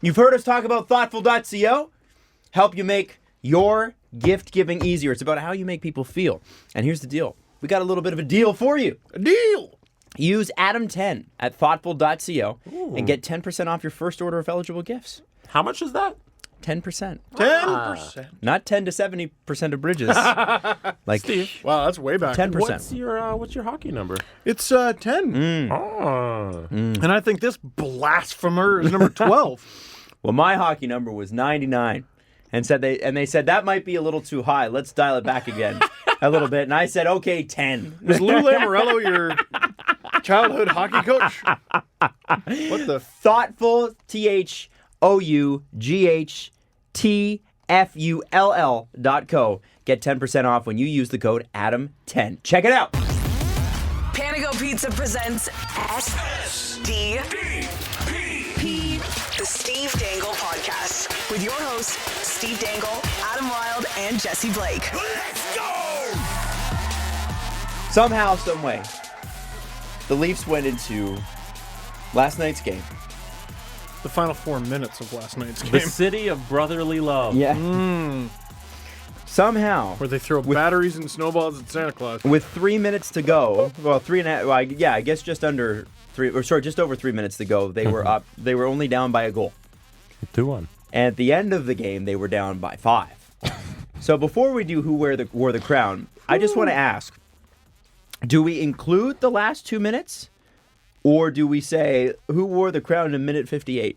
You've heard us talk about Thoughtful.co. Help you make your gift giving easier. It's about how you make people feel. And here's the deal. We got a little bit of a deal for you. A deal! Use Adam10 at Thoughtful.co and get 10% off your first order of eligible gifts. How much is that? 10%. 10%. Not 10 to 70% of bridges. Like Steve. Wow, that's way back. 10%. What's your hockey number? It's 10. And I think this blasphemer is number 12. Well, my hockey number was 99. And they said that might be a little too high. Let's dial it back again a little bit. And I said, okay, 10. Is Lou Lamoriello your childhood hockey coach? What the? Thoughtful, THOUGHTFULL.co. Get 10% off when you use the code ADAM10. Check it out. Panago Pizza presents SDP, the Steve Dangle Podcast, with your hosts, Steve Dangle, Adam Wilde, and Jesse Blake. Let's go! Somehow, some way, the Leafs went into last night's game. The final 4 minutes of last night's game. The city of brotherly love. Yeah. Somehow. Where they throw batteries and snowballs at Santa Claus. With 3 minutes to go, well, 3.5, well, yeah, I guess just over 3 minutes to go, they were up. They were only down by a goal. 2-1. And at the end of the game, they were down by 5. So before we do who wore the crown, I just want to ask, do we include the last 2 minutes? Or do we say who wore the crown in minute 58?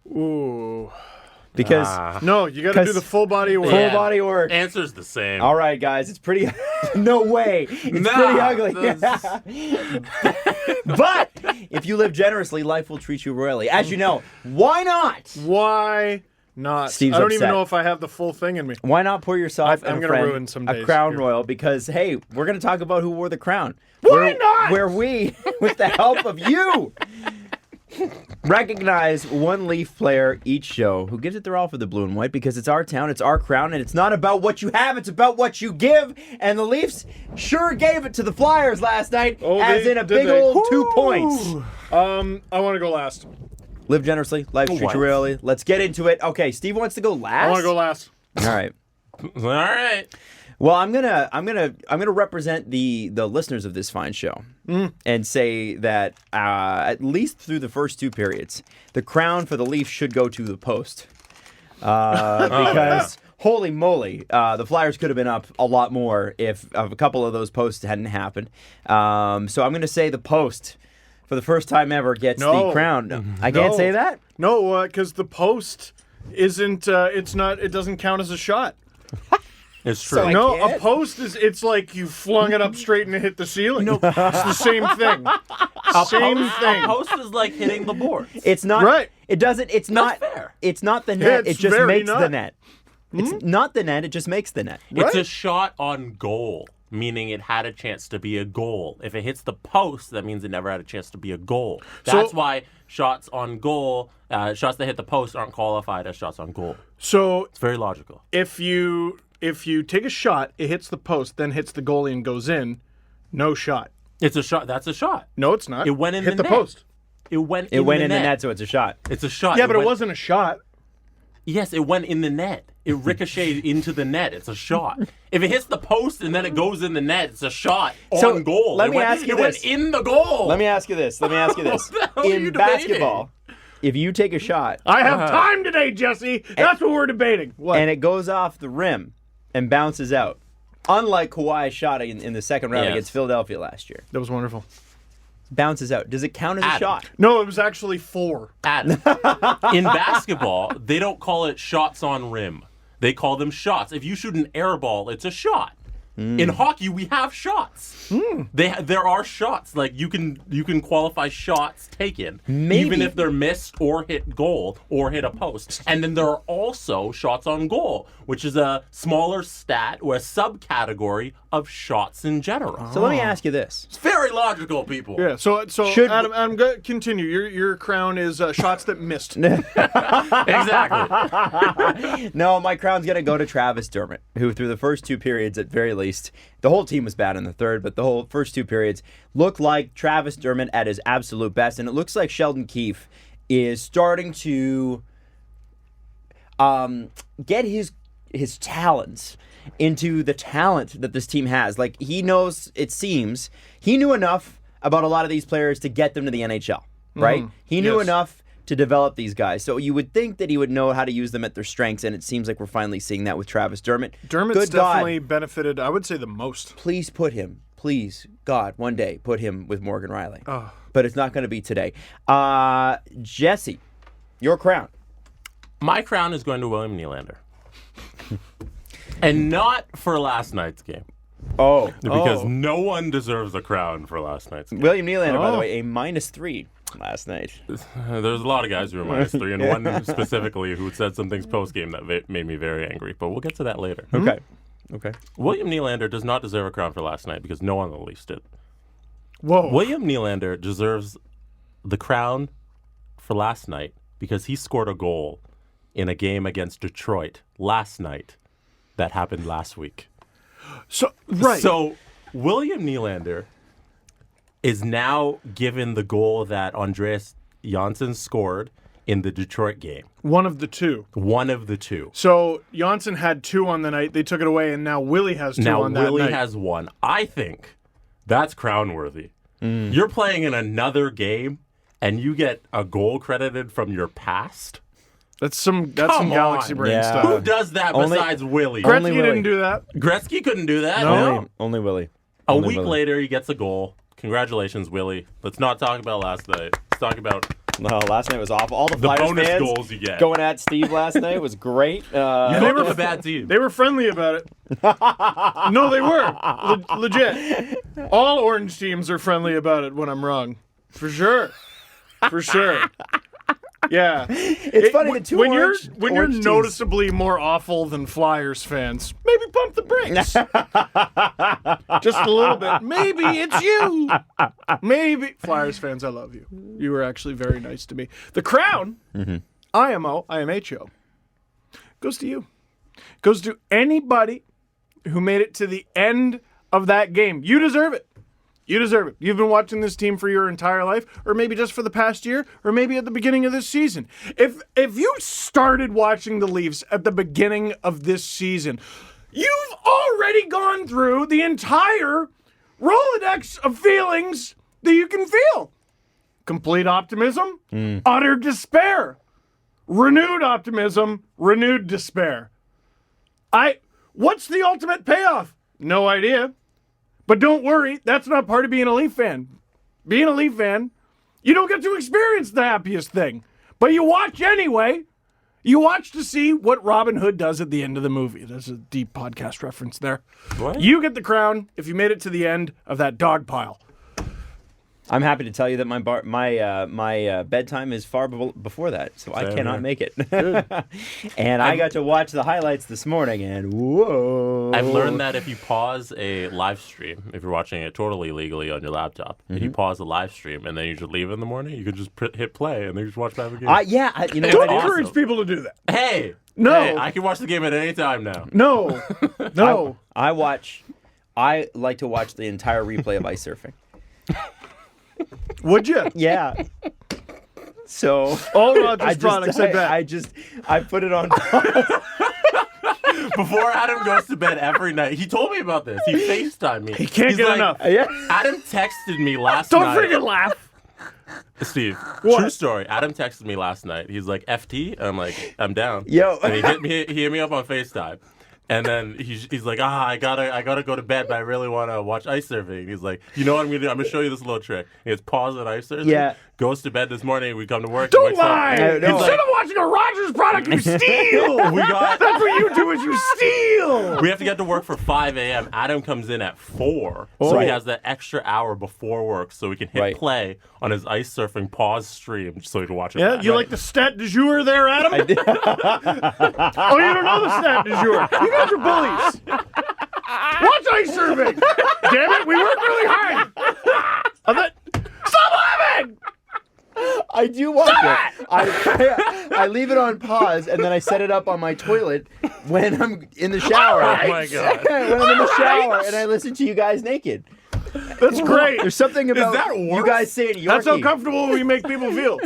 Ooh. Because no, you got to do the full body work. Full body work. Answer's the same. All right, guys, it's pretty. No way. It's pretty ugly. But if you live generously, life will treat you royally. As you know, why not? Why not? Steve's I don't upset. even know if I have the full thing in me. Why not pour yourself I'm and gonna a friend ruin some a days crown here. royal? Because hey, we're gonna talk about who wore the crown. Why not? Where we, with the help of you, recognize one Leaf player each show who gives it their all for the blue and white, because it's our town, it's our crown, and it's not about what you have, it's about what you give. And the Leafs sure gave it to the Flyers last night, in a big old 2 points. I want to go last. Live generously, life treat you royally. Let's get into it. Okay, Steve wants to go last. I want to go last. All right. All right. Well, I'm gonna represent the listeners of this fine show and say that at least through the first 2 periods, the crown for the Leafs should go to the post because holy moly, the Flyers could have been up a lot more if a couple of those posts hadn't happened. So I'm gonna say the post for the first time ever gets the crown. No, I can't say that. No, because the post isn't. It doesn't count as a shot. It's true. So A post it's like you flung it up straight and it hit the ceiling. No, it's the same thing. A post is like hitting the board. It's not. Right. It doesn't. It's not fair. It's not the net. It's It just very makes not. the net. It's not the net. It just makes the net. It's a shot on goal, meaning it had a chance to be a goal. If it hits the post, that means it never had a chance to be a goal. That's why shots on goal, shots that hit the post aren't qualified as shots on goal. So It's very logical. if you take a shot, it hits the post, then hits the goalie and goes in, no shot. It's a shot. That's a shot. No, it's not. It went in hit the the net. post. It went It went in the net, so it's a shot. It's a shot. Yeah, but it wasn't a shot. Yes, it went in the net. It ricocheted into the net. It's a shot. If it hits the post and then it goes in the net, it's a shot So, on goal. let me ask you It went this. in the goal. Let me ask you this. What the hell are you In debating? basketball, if you take a shot I have time today, Jesse. That's what we're debating. What? and it goes off the rim and bounces out, unlike Kawhi's shot in the second round Yes. against Philadelphia last year, That was wonderful. bounces out. Does it count as a Adam. shot? No, it was actually 4. Adam. In basketball, they don't call it shots on rim. They call them shots. If you shoot an air ball, it's a shot. In hockey, we have shots. There are shots. Like you can qualify shots taken, even if they're missed or hit goal or hit a post. And then there are also shots on goal, which is a smaller stat or a subcategory of shots in general. So let me ask you this. It's very logical, people. Yeah. So Should- Adam, I'm going to continue. Your crown is shots that missed. Exactly. No, my crown's going to go to Travis Dermott, who through the first 2 periods at very least, the whole team was bad in the third, but the whole first 2 periods looked like Travis Dermott at his absolute best, and it looks like Sheldon Keefe is starting to get his talents into the talent that this team has. Like, he knows, it seems, he knew enough about a lot of these players to get them to the NHL, right? He knew enough to develop these guys. So you would think that he would know how to use them at their strengths, and it seems like we're finally seeing that with Travis Dermott. Dermott's definitely benefited, I would say, the most. Please put him, God, one day, put him with Morgan Riley. Oh. But it's not going to be today. Jesse, your crown. My crown is going to William Nylander. And not for last night's game. Oh. Because no one deserves a crown for last night's game. William Nylander, by the way, a -3 last night. There's a lot of guys who are -3, and one specifically who said some things post-game that made me very angry. But we'll get to that later. Okay. William Nylander does not deserve a crown for last night because no one on the Leafs did. Whoa. William Nylander deserves the crown for last night because he scored a goal in a game against Detroit last night that happened last week. So William Nylander is now given the goal that Andreas Johnsson scored in the Detroit game. one of the two. One of the two. So Johnsson had 2 on the night. They took it away, and now Willie has 2 on that night. Now Willie has 1. I think that's crown worthy. You're playing in another game, and you get a goal credited from your past. That's some galaxy brain Yeah. stuff. Who does that besides Willie? Gretzky Only Willie. didn't do that. Gretzky couldn't do that. No. Only Willie. A Only week Willie. later, he gets a goal. Congratulations, Willie. Let's not talk about last night. Let's talk about No, last night was awful. All the the Flyers bonus fans goals you get. going at Steve last night was great. They were a bad team. They were friendly about it. No, they were. Legit. All orange teams are friendly about it when I'm wrong. For sure. For sure. Yeah. It's funny that when you're orange teams- noticeably more awful than Flyers fans, maybe pump the brakes. Just a little bit. Maybe it's you. Maybe. Flyers fans, I love you. You were actually very nice to me. The crown, IMHO, goes to you. Goes to anybody who made it to the end of that game. You deserve it. You deserve it. You've been watching this team for your entire life, or maybe just for the past year, or maybe at the beginning of this season. If you started watching the Leafs at the beginning of this season, you've already gone through the entire Rolodex of feelings that you can feel. Complete optimism, utter despair, renewed optimism, renewed despair. What's the ultimate payoff? No idea. But don't worry, that's not part of being a Leaf fan. Being a Leaf fan, you don't get to experience the happiest thing. But you watch anyway. You watch to see what Robin Hood does at the end of the movie. There's a deep podcast reference there. What? You get the crown if you made it to the end of that dog pile. I'm happy to tell you that my bedtime is far before that, so I cannot here. make it. And I got to watch the highlights this morning, and whoa! I've learned that if you pause a live stream, if you're watching it totally legally on your laptop, and you pause a live stream and then you just leave in the morning, you can just hit play and then you just watch back the game. You know Don't what? encourage people to do that. Hey! No. Hey, I can watch the game at any time now. No. No. I like to watch the entire replay of ice surfing. Would you? Yeah. So All Rogers products, I bet. I put it on pause. Before Adam goes to bed every night, he told me about this. He FaceTimed me. He can't get enough. Yeah. Adam texted me last Don't night. freaking laugh. Steve, What? true story. Adam texted me last night. He's like, FT? I'm like, I'm down. Yo. And he hit me up on FaceTime. And then he's like, I gotta go to bed, but I really want to watch ice surfing. He's like, you know what I'm gonna do? I'm gonna show you this little trick. He hits pause on ice surfing. Yeah. Goes to bed this morning. We come to work. Don't wakes up. lie. No. Instead of watching a Rogers product, you steal. That's what you do is you steal. We have to get to work for 5 a.m. Adam comes in at 4, so he has that extra hour before work, so we can hit Right. play on his ice surfing pause stream, so he can watch it. Yeah, back. you like the stat du jour there, Adam? Oh, you don't know the stat du jour. You guys are bullies. Watch ice surfing. Damn it, we work really hard. Stop laughing! I do watch it. I leave it on pause, and then I set it up on my toilet when I'm in the shower. Oh my god. When I'm in the shower, and I listen to you guys naked. That's great. There's something about that you worse? guys saying Yorkie. That's how comfortable we make people feel.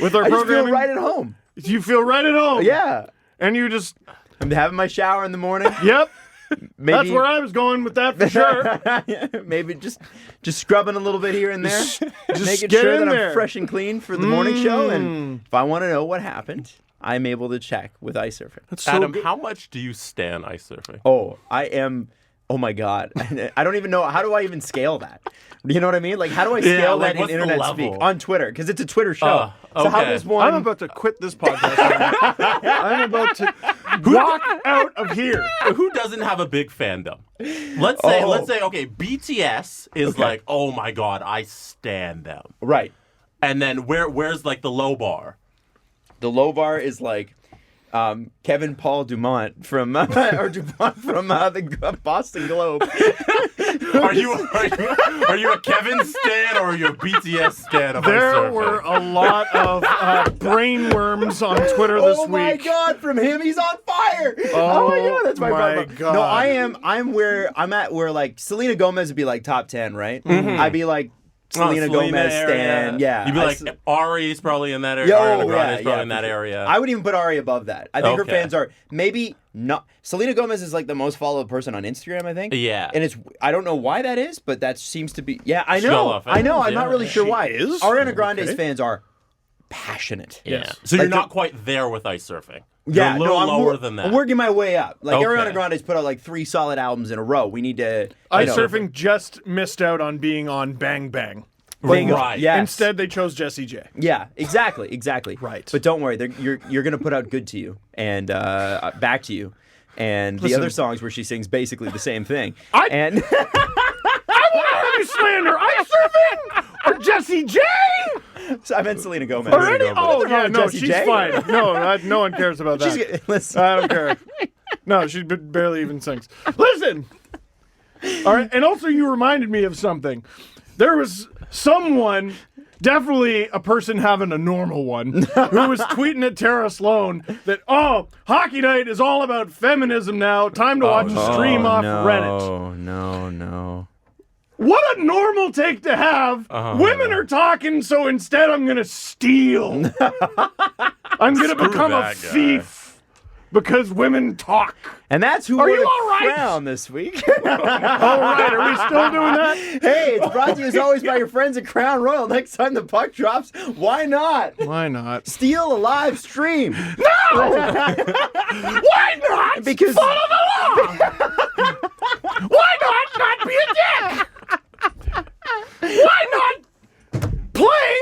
with our I just feel programming? right at home. You feel right at home. Yeah. And you just, I'm having my shower in the morning. yep. Maybe, That's where I was going with that for sure. Maybe just scrubbing a little bit here and there. Just making get sure in that there. I'm fresh and clean for the morning show. And if I want to know what happened, I'm able to check with ice surfing. That's so Adam, good. how much do you stand ice surfing? Oh, I am. Oh my God. I don't even know. How do I even scale that? You know what I mean? Like, how do I scale like, that in what's the internet level? speak on Twitter? Because it's a Twitter show. So how okay. does one? I'm about to quit this podcast. I'm about to walk out of here. Who doesn't have a big fandom? Let's say, okay, BTS is like, oh my God, I stan them. Right. And then where's like the low bar? The low bar is like Kevin Paul Dumont from the Boston Globe. Are you a Kevin stan or are you a BTS stan of ice There surfing? were a lot of brainworms on Twitter this Oh week. my God! From him, he's on fire. Oh my God, that's my my brother. God. No, I'm where I'm at. Where like Selena Gomez would be like top 10, right? I'd be like Selena Gomez area. stan. Yeah, You'd be like, Ari's probably in that area. Ariana Grande's probably in that area. I would even put Ari above that. I think her Okay. fans are maybe not. Selena Gomez is like the most followed person on Instagram, I think. Yeah. And I don't know why that is, but that seems to be. Yeah, I Got a know. lot of I know. fans, I'm not yeah. really sure She why. is? Ariana Grande's Okay. fans are passionate. Yeah. Yes. So you're Like not quite there with ice surfing. Yeah, You're a little I'm lower than that. I'm working my way up. Like Okay. Ariana Grande's put out like 3 solid albums in a row. We need to. Ice know. surfing just missed out on being on Bang Bang. Bingo. Right. Yes. Instead, they chose Jessie J. Yeah, exactly. Right. But don't worry, you're gonna put out "Good to You" and "Back to You," and the Listen. other songs where she sings basically the same thing. I- And I want to have you slander ice surfing or Jessie J. so I meant Selena Gomez. Already? Nothing Oh, wrong yeah, with no, Jessie she's J. fine. No, no one cares about that. She's, listen, I don't care. No, she barely even sings. Listen. All right, and also you reminded me of something. There was someone, definitely a person having a normal one, who was tweeting at Tara Sloan that, hockey night is all about feminism now. Time to watch a stream off Reddit. Oh no. What a normal take to have. Women are talking, so instead I'm going to steal. I'm going to Screw become a that guy. thief because women talk. And that's who Are wore you the all right? crown this week. All right, are we still doing that? Hey, it's brought to you as always by your friends at Crown Royal. Next time the puck drops, why not? Why not? Steal a live stream. Why not? Because Follow the law. Why not be a dick? Why not play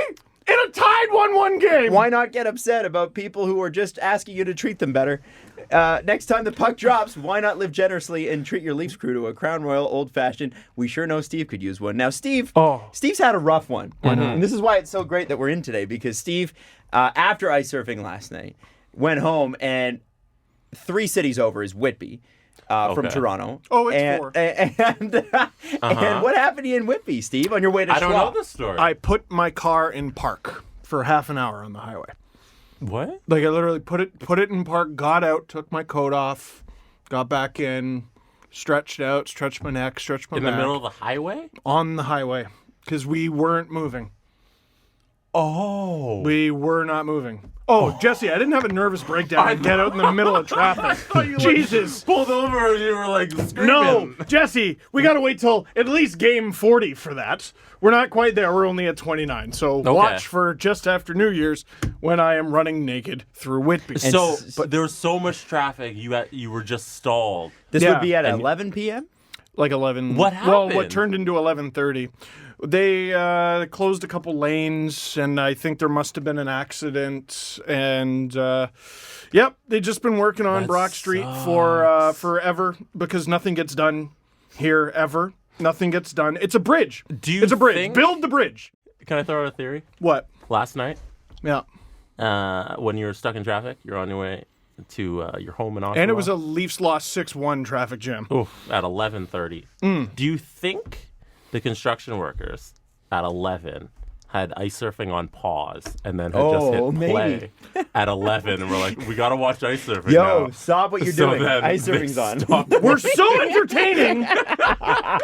in a tied 1-1 game? why not get upset about people who are just asking you to treat them better? Next time the puck drops, why not live generously and treat your Leafs crew to a Crown Royal Old Fashioned? We sure know Steve could use one. Now, Steve's had a rough one. And this is why it's so great that we're in today, because Steve, after ice surfing last night, went home and 3 cities over is Whitby. From Toronto. Oh, it's and, 4. And what happened to you in Whitby, Steve, on your way to I don't know Schwab? this story. I put my car in park for half an hour on the highway. What? Like I literally put it in park, got out, took my coat off, got back in, stretched out, stretched my neck, stretched my In back. the middle of the highway? On the highway because we weren't moving. Oh. We were not moving. Oh, Jesse, I didn't have a nervous breakdown and get out in the middle of traffic. Jesus. Pulled over and you were like screaming. No, Jesse, we got to wait till at least game 40 for that. We're not quite there. We're only at 29. So watch for just after New Year's when I am running naked through Whitby. So, but there was so much traffic, you were just stalled. This Yeah. would be at 11 p.m.? Like 11. What Well, happened? what turned into 11:30. They closed a couple lanes, and I think there must have been an accident. And they've just been working on That Brock Street for forever because nothing gets done here ever. Nothing gets done. It's a bridge. It's a bridge. Build the bridge. Can I throw out a theory? What? Last night, Yeah. when you were stuck in traffic, you're on your way to your home in Ottawa. And it was a Leafs lost 6-1 traffic jam. at 11:30. Do you think the construction workers at 11 had ice surfing on pause and then had just hit play at 11, and we're like, we gotta watch ice surfing now. Stop what you're doing. Ice surfing's on. We're so entertaining.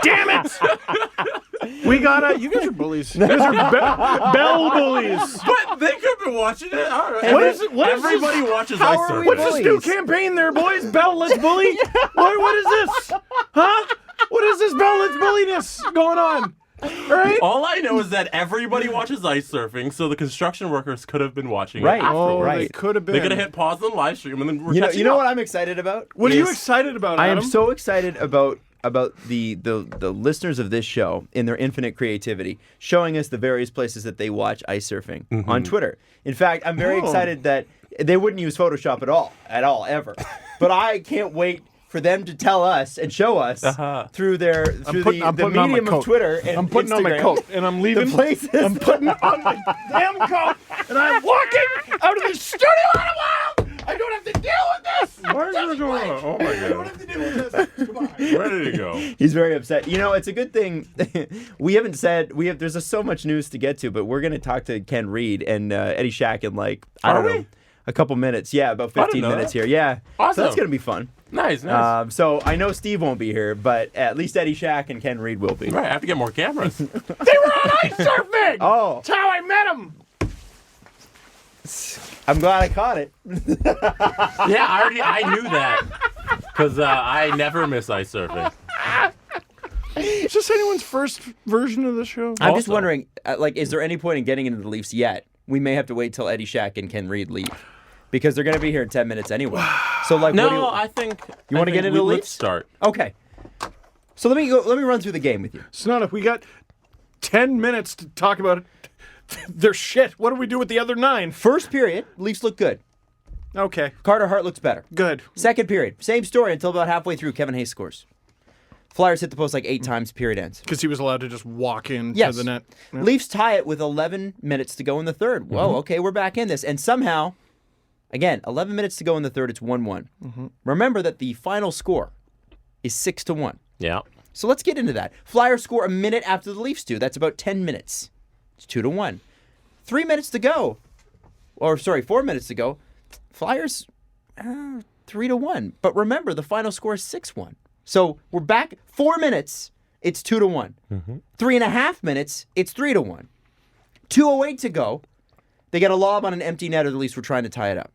Damn it. We gotta. You guys are bullies. You guys are bell bullies. But they could be watching it. All right. Everybody watches ice surfing. What's this new campaign there, boys? Bell, let's bully. What is this? Huh? What is this Bell, let's bulliness going on? Right? All I know is that everybody watches ice surfing, so the construction workers could have been watching Right. it afterwards. Oh, right. They could have been. They could have hit pause on the live stream, and then we're You know what I'm excited about? What are you excited about, I Adam? am so excited about the listeners of this show in their infinite creativity, showing us the various places that they watch ice surfing on Twitter. In fact, I'm very excited that they wouldn't use Photoshop at all, ever. But I can't wait for them to tell us and show us through the medium of Twitter and I'm putting on my Instagram, coat and I'm leaving. the places. I'm putting on my damn coat and I'm walking out of the studio in a while. I don't have to deal with this. Where's it going? Oh my I don't god. have to deal with this. Come on. Where did it go? He's very upset. You know, it's a good thing we haven't said there's so much news to get to, but we're going to talk to Ken Reed and Eddie Shack in I don't know, a couple minutes. Yeah, about 15 minutes here. Yeah. Awesome. So that's going to be fun. Nice. So I know Steve won't be here, but at least Eddie Shack and Ken Reed will be. Right, I have to get more cameras. They were on ice surfing. Oh, That's how I met them. I'm glad I caught it. Yeah, I knew that because I never miss ice surfing. Is this anyone's first version of the show? I'm just Also- wondering, is there any point in getting into the Leafs yet? We may have to wait till Eddie Shack and Ken Reed leave because they're going to be here in 10 minutes anyway. So what do No, I think You wanna get into the let's Leafs? start. Okay. So let me run through the game with you. Sonata, we got 10 minutes to talk about their shit. What do we do with the other 9? First period, Leafs look good. Okay, Carter Hart looks better. good. Second period, same story until about halfway through. Kevin Hayes scores. Flyers hit the post 8 times. Period ends. Because he was allowed to just walk into Yes. the net. Yeah. Leafs tie it with 11 minutes to go in the third. Whoa, okay, we're back in this. And somehow, again, 11 minutes to go in the third, it's 1-1. Remember that the final score is 6-1. Yeah. So let's get into that. Flyers score a minute after the Leafs do. That's about 10 minutes. It's 2-1. 3 minutes to go. 4 minutes to go. Flyers 3-1. But remember, the final score is 6-1. So we're back 4 minutes. It's 2-1. 3.5 minutes. It's 3-1. 2:08 to go. They get a lob on an empty net, or the Leafs were trying to tie it up.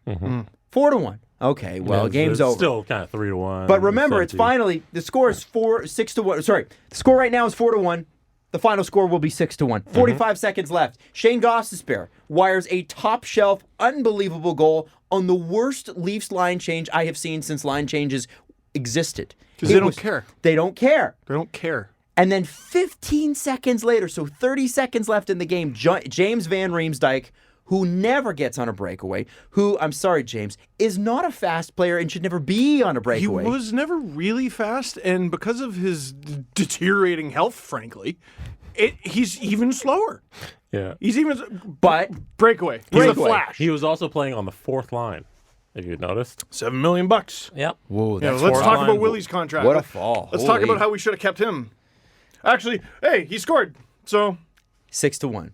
4-1. Okay, well, Yeah, game's it's over. Still kind of 3-1. But remember, it's 17. finally the score is 6-1. Sorry, the score right now is 4-1. The final score will be 6-1. 45 seconds left. Shane Gostisbehere wires a top shelf, unbelievable goal on the worst Leafs line change I have seen since line changes existed. Because they don't care. They don't care. They don't care. And then 15 seconds later, so 30 seconds left in the game, James Van Riemsdyk, who never gets on a breakaway, who, I'm sorry, James, is not a fast player and should never be on a breakaway. He was never really fast, and because of his deteriorating health, frankly, he's even slower. Yeah. He's even... But Breakaway. He's a Breakaway. flash. He was also playing on the fourth line, if you noticed. $7 million. Yep. whoa, Yeah, that's let's fourth talk line. about Willie's contract. What a fall. Let's talk Holy. about how we should have kept him. Actually, hey, he scored. So, 6-1.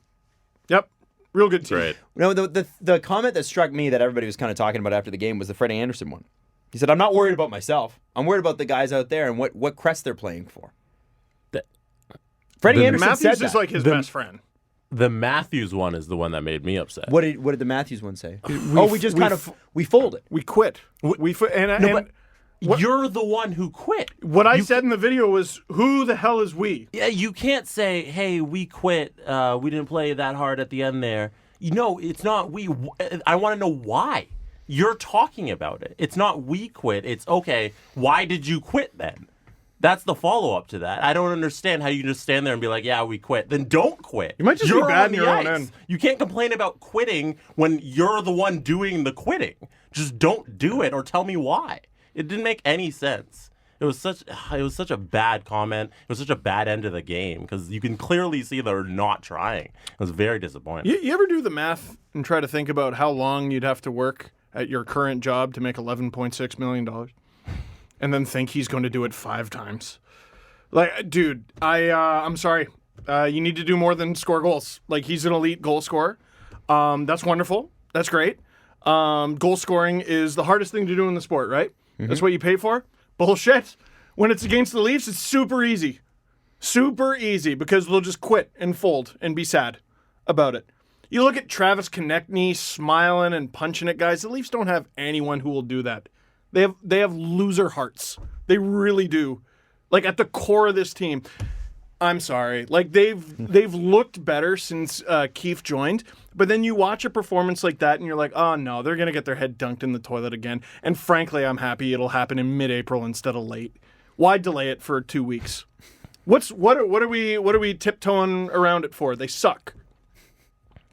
yep, real good team. Great. No, the comment that struck me that everybody was kind of talking about after the game was the Freddie Anderson one. He said, "I'm not worried about myself. I'm worried about the guys out there and what crest they're playing for." Freddie The Anderson said Matthews that. is like his best friend. The Matthews one is the one that made me upset. What did the Matthews one say? We folded. We quit. And what- You're the one who quit. what I said in the video was, who the hell is we? Yeah, you can't say, "Hey, we quit. We didn't play that hard at the end there." You know, it's not we. I want to know why you're talking about it. It's not we quit. It's okay. Why did you quit then? That's the follow up to that. I don't understand how you just stand there and be like, "Yeah, we quit." Then don't quit. You might just be You're bad on in the your own ice. end. You can't complain about quitting when you're the one doing the quitting. Just don't do it or tell me why. It didn't make any sense. It was such a bad comment. It was such a bad end of the game because you can clearly see they're not trying. It was very disappointing. You ever do the math and try to think about how long you'd have to work at your current job to make $11.6 million? And then think he's going to do it 5 times? Like, dude, I'm sorry. You need to do more than score goals. Like, he's an elite goal scorer. That's wonderful. That's great. Goal scoring is the hardest thing to do in the sport, right? That's what you pay for? Bullshit. When it's against the Leafs, it's super easy. Super easy because they'll just quit and fold and be sad about it. You look at Travis Konechny smiling and punching at guys. The Leafs don't have anyone who will do that. They have loser hearts. They really do. Like, at the core of this team. I'm sorry. Like, they've looked better since Keefe joined, but then you watch a performance like that and you're like, oh no, they're gonna get their head dunked in the toilet again. And frankly, I'm happy it'll happen in mid-April instead of late. Why delay it for 2 weeks? What are we tiptoeing around it for? They suck.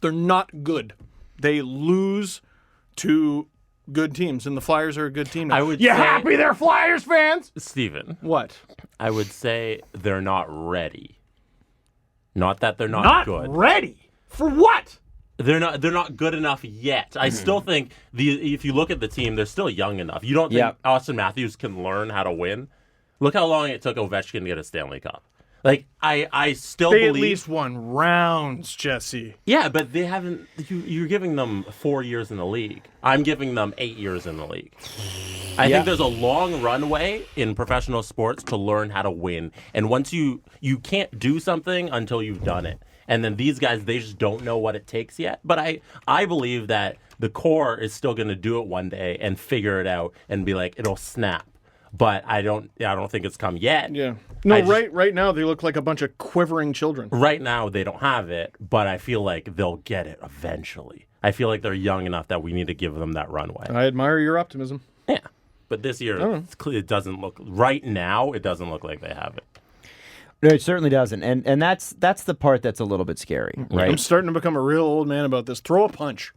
They're not good. They lose to good teams, and the Flyers are a good team now. Happy they're Flyers fans? Steven. What? I would say they're not ready. Not that they're not good. Not ready? For what? They're not good enough yet. I still think if you look at the team, they're still young enough. You don't think Austin Matthews can learn how to win? Look how long it took Ovechkin to get a Stanley Cup. Like, I still They believe... at least won rounds, Jesse. Yeah, but they haven't... You're giving them 4 years in the league. I'm giving them 8 years in the league. I think there's a long runway in professional sports to learn how to win. And once you can't do something until you've done it. And then these guys, they just don't know what it takes yet. But I believe that the core is still going to do it one day and figure it out and be like, it'll snap. But I don't think it's come yet. Yeah. No, right now they look like a bunch of quivering children. Right now they don't have it, but I feel like they'll get it eventually. I feel like they're young enough that we need to give them that runway. I admire your optimism. Yeah. But this year, it doesn't look... Right now, it doesn't look like they have it. No, it certainly doesn't. And that's the part that's a little bit scary, right? I'm starting to become a real old man about this. Throw a punch.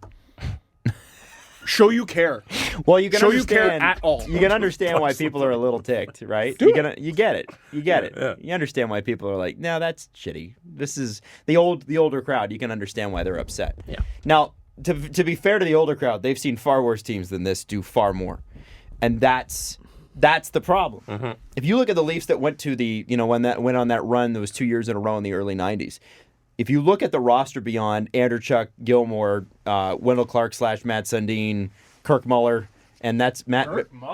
Show you care. Well, you can Show understand you care at all. You can understand why people are a little ticked, right? You get it. You get it. Yeah. You understand why people are like, no, that's shitty. This is the older crowd. You can understand why they're upset. Yeah. Now, to be fair to the older crowd, they've seen far worse teams than this do far more, and that's the problem. Mm-hmm. If you look at the Leafs that went to when that went on that run, that was 2 years in a row in the early '90s. If you look at the roster beyond Anderchuk, Gilmore, Wendell Clark / Matt Sundin, Kirk Muller, and that's Matt,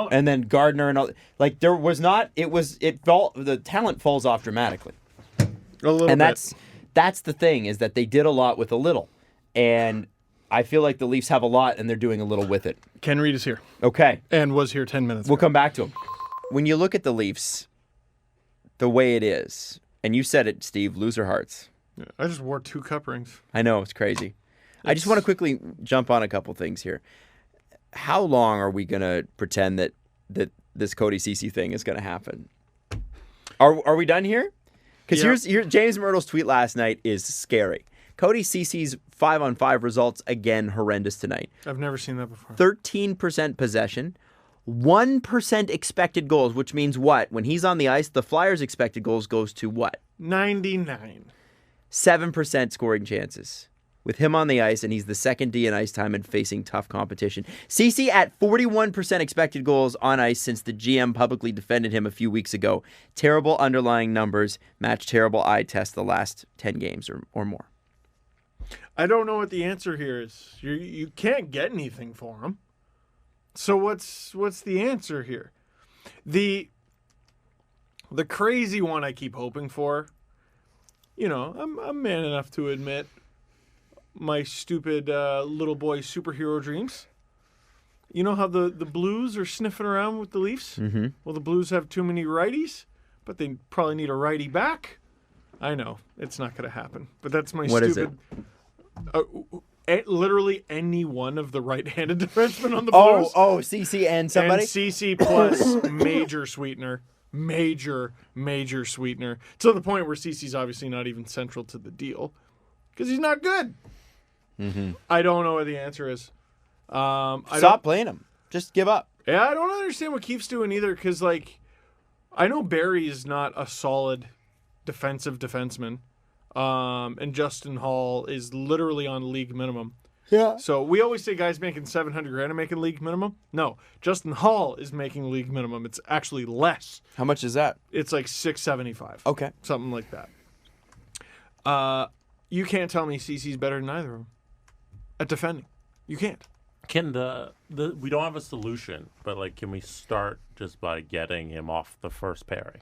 and then Gardner and all. Like, there was not. The talent falls off dramatically. A little bit. And that's the thing, is that they did a lot with a little, and I feel like the Leafs have a lot and they're doing a little with it. Ken Reed is here. Okay, and was here 10 minutes ago. We'll come back to him. When you look at the Leafs, the way it is, and you said it, Steve, loser hearts. I just wore 2 cup rings. I know, it's crazy. I just want to quickly jump on a couple things here. How long are we going to pretend that this Cody Ceci thing is going to happen? Are we done here? Because here's James Myrtle's tweet last night is scary. Cody Ceci's 5-on-5 results, again, horrendous tonight. I've never seen that before. 13% possession, 1% expected goals, which means what? When he's on the ice, the Flyers' expected goals goes to what? 99. 7% scoring chances. With him on the ice, and he's the second D in ice time and facing tough competition. Ceci at 41% expected goals on ice since the GM publicly defended him a few weeks ago. Terrible underlying numbers match terrible eye test the last 10 games or more. I don't know what the answer here is. You can't get anything for him. So what's the answer here? The crazy one I keep hoping for. I'm man enough to admit my stupid little boy superhero dreams. You know how the Blues are sniffing around with the Leafs? Mm-hmm. Well, the Blues have too many righties, but they probably need a righty back. I know. It's not going to happen. But that's my what stupid... What is it? Literally any one of the right-handed defensemen on the Blues. Oh, Ceci and somebody? And Ceci plus major sweetener. Major sweetener. To the point where Ceci's obviously not even central to the deal. Because he's not good. Mm-hmm. I don't know what the answer is. Stop playing him. Just give up. Yeah, I don't understand what Keefe's doing either. Because, I know Barry is not a solid defensive defenseman. And Justin Hall is literally on league minimum. Yeah. So we always say guys making $700,000 are making league minimum. No, Justin Hall is making league minimum. It's actually less. How much is that? It's like $675. Okay. Something like that. You can't tell me Ceci's better than either of them at defending. You can't. Can we don't have a solution, but like, can we start just by getting him off the first pairing?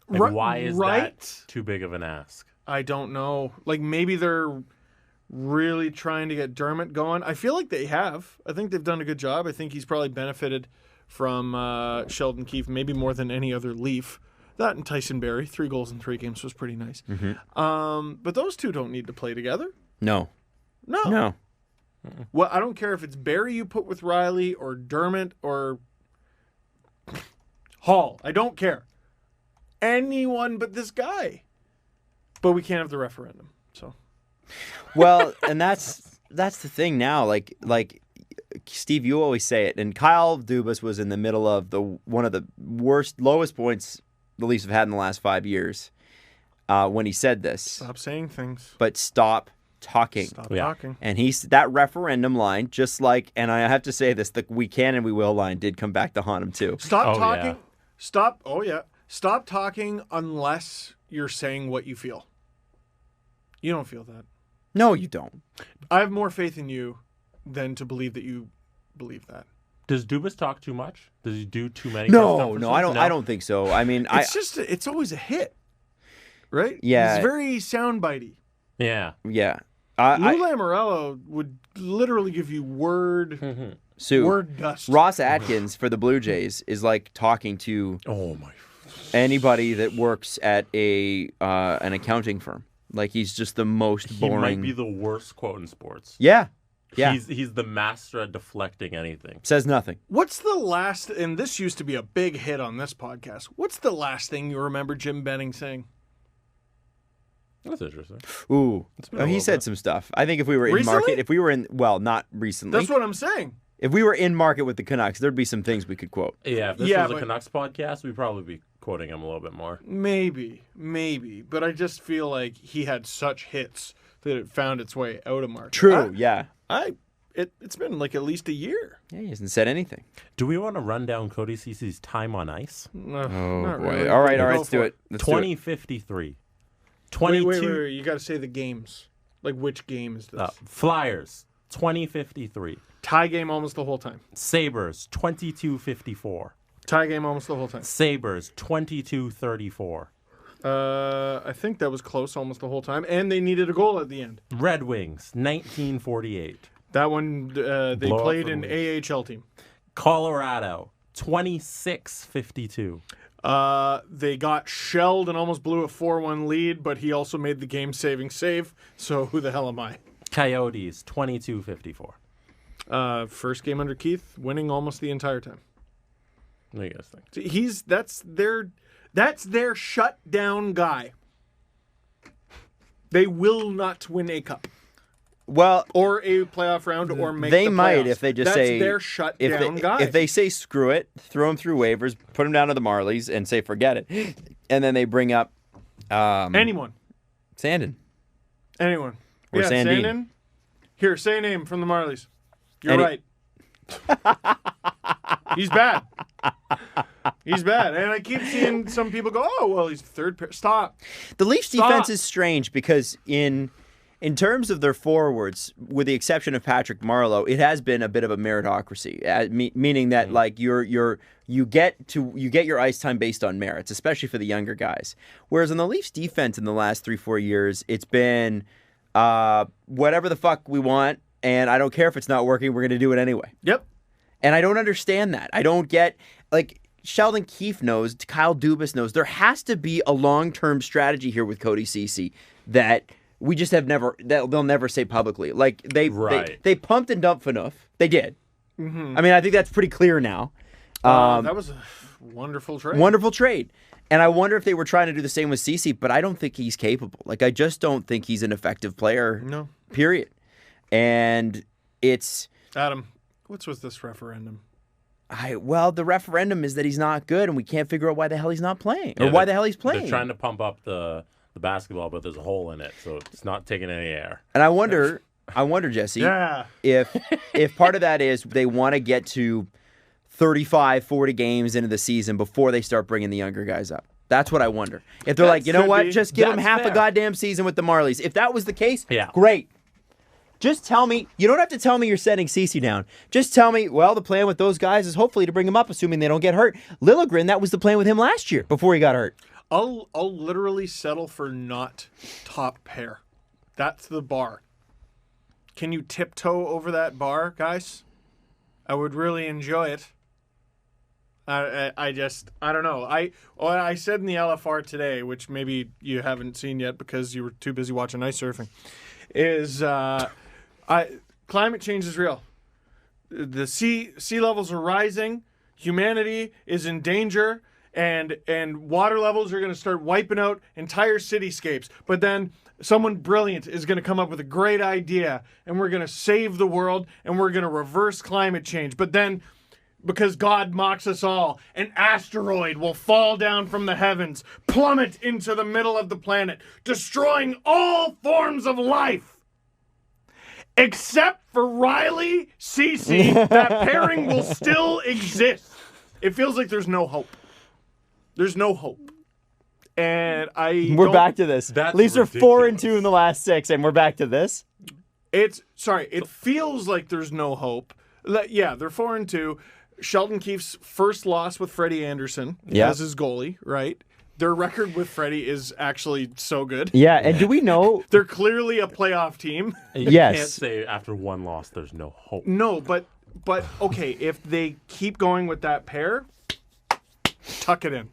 Like, why is that too big of an ask? I don't know. Like, maybe they're really trying to get Dermott going. I feel like they have. I think they've done a good job. I think he's probably benefited from Sheldon Keefe maybe more than any other Leaf. That and Tyson Barrie, 3 goals in 3 games was pretty nice. Mm-hmm. But those two don't need to play together. No. No. Well, I don't care if it's Barrie you put with Riley or Dermott or Hall. I don't care. Anyone but this guy. But we can't have the referendum. So, Well, and that's the thing now. Like Steve, you always say it, and Kyle Dubas was in the middle of one of the lowest points the Leafs have had in the last 5 years when he said this. stop saying things. But stop talking. Stop talking. And that referendum line, just like, and I have to say this, the we can and we will line did come back to haunt him too. Stop talking. Yeah. Stop. Oh, yeah. Stop talking unless you're saying what you feel. You don't feel that. No, you don't. I have more faith in you than to believe that you believe that. Does Dubas talk too much? Does he do too many? No, I don't think so. I mean, It's always a hit, right? Yeah. It's very soundbitey. Yeah. yeah. Lou Lamoriello would literally give you word dust. Ross Atkins for the Blue Jays is like talking to anybody that works at an accounting firm. Like, he's just the most boring. He might be the worst quote in sports. Yeah. He's the master at deflecting anything. Says nothing. What's the last, and this used to be a big hit on this podcast, what's the last thing you remember Jim Benning saying? That's interesting. Ooh. He said some stuff. I think if we were in market, not recently. That's what I'm saying. If we were in market with the Canucks, there'd be some things we could quote. Yeah, if this was a Canucks podcast, we'd probably be quoting him a little bit more. Maybe. But I just feel like he had such hits that it found its way out of market. True, yeah. It's been like at least a year. Yeah, he hasn't said anything. Do we want to run down Cody Ceci's time on ice? Not boy. really. All right, let's do it. 2053. 22. Wait. You got to say the games. Like, which game is this? Flyers, 2053. Tie game almost the whole time. Sabres, 2254. Tie game almost the whole time. Sabres, 2234. I think that was close almost the whole time. And they needed a goal at the end. Red Wings, 1948. That one, they Blow played up an the AHL team. Colorado, 2652. They got shelled and almost blew a 4-1 lead, but he also made the game-saving save, so who the hell am I? Coyotes, 2254. First game under Keith, winning almost the entire time. What do you guys think? That's their shutdown guy. They will not win a cup. Well, or a playoff round, or make they the might playoffs. if they just That's say their shutdown guy. If they say screw it, throw him through waivers, put him down to the Marlies, and say forget it, and then they bring up anyone, Sandin, anyone, or Sandin. Sandin. Here, say a name from the Marlies. You're right. He's bad. He's bad, and I keep seeing some people go, "Oh, well, he's third pair." Stop. The Leafs' defense is strange because in terms of their forwards, with the exception of Patrick Marleau, it has been a bit of a meritocracy, meaning that like you get your ice time based on merits, especially for the younger guys. Whereas in the Leafs' defense in the last 3-4 years, it's been whatever the fuck we want, and I don't care if it's not working. We're going to do it anyway. Yep. And I don't understand that. I don't get like. Sheldon Keefe knows, Kyle Dubas knows, there has to be a long-term strategy here with Cody Ceci that we just have never, that they'll never say publicly. Like, they pumped and dumped Phaneuf. They did. Mm-hmm. I mean, I think that's pretty clear now. That was a wonderful trade. Wonderful trade. And I wonder if they were trying to do the same with Ceci, but I don't think he's capable. Like, I just don't think he's an effective player. No. Period. And it's... Adam, what's with this referendum? The referendum is that he's not good, and we can't figure out why the hell he's not playing, or why the hell he's playing. They're trying to pump up the basketball, but there's a hole in it, so it's not taking any air. And I wonder, Jesse, if part of that is they want to get to 35, 40 games into the season before they start bringing the younger guys up. That's what I wonder. If they're That like, you know could what, be. just give him That's half a fair. goddamn season with the Marlies. If that was the case, Yeah. great. Just tell me. You don't have to tell me you're sending Ceci down. Just tell me, well, the plan with those guys is hopefully to bring him up, assuming they don't get hurt. Lilligren, that was the plan with him last year before he got hurt. I'll literally settle for not top pair. That's the bar. Can you tiptoe over that bar, guys? I would really enjoy it. I don't know. What I said in the LFR today, which maybe you haven't seen yet because you were too busy watching ice surfing, is climate change is real. The sea levels are rising. Humanity is in danger, and water levels are going to start wiping out entire cityscapes. But then someone brilliant is going to come up with a great idea, and we're going to save the world, and we're going to reverse climate change. But then, because God mocks us all, an asteroid will fall down from the heavens, plummet into the middle of the planet, destroying all forms of life. Except for Riley, Ceci, that pairing will still exist. It feels like there's no hope. There's no hope. And We're back to this. That's Leafs are 4-2 ridiculous. in the last 6, and we're back to this. It feels like there's no hope. Yeah, they're 4-2. Sheldon Keefe's first loss with Freddie Anderson as his goalie, right? Their record with Freddie is actually so good. Yeah, and do we know? They're clearly a playoff team. You Yes. can't say after one loss there's no hope. No, but okay, if they keep going with that pair, tuck it in.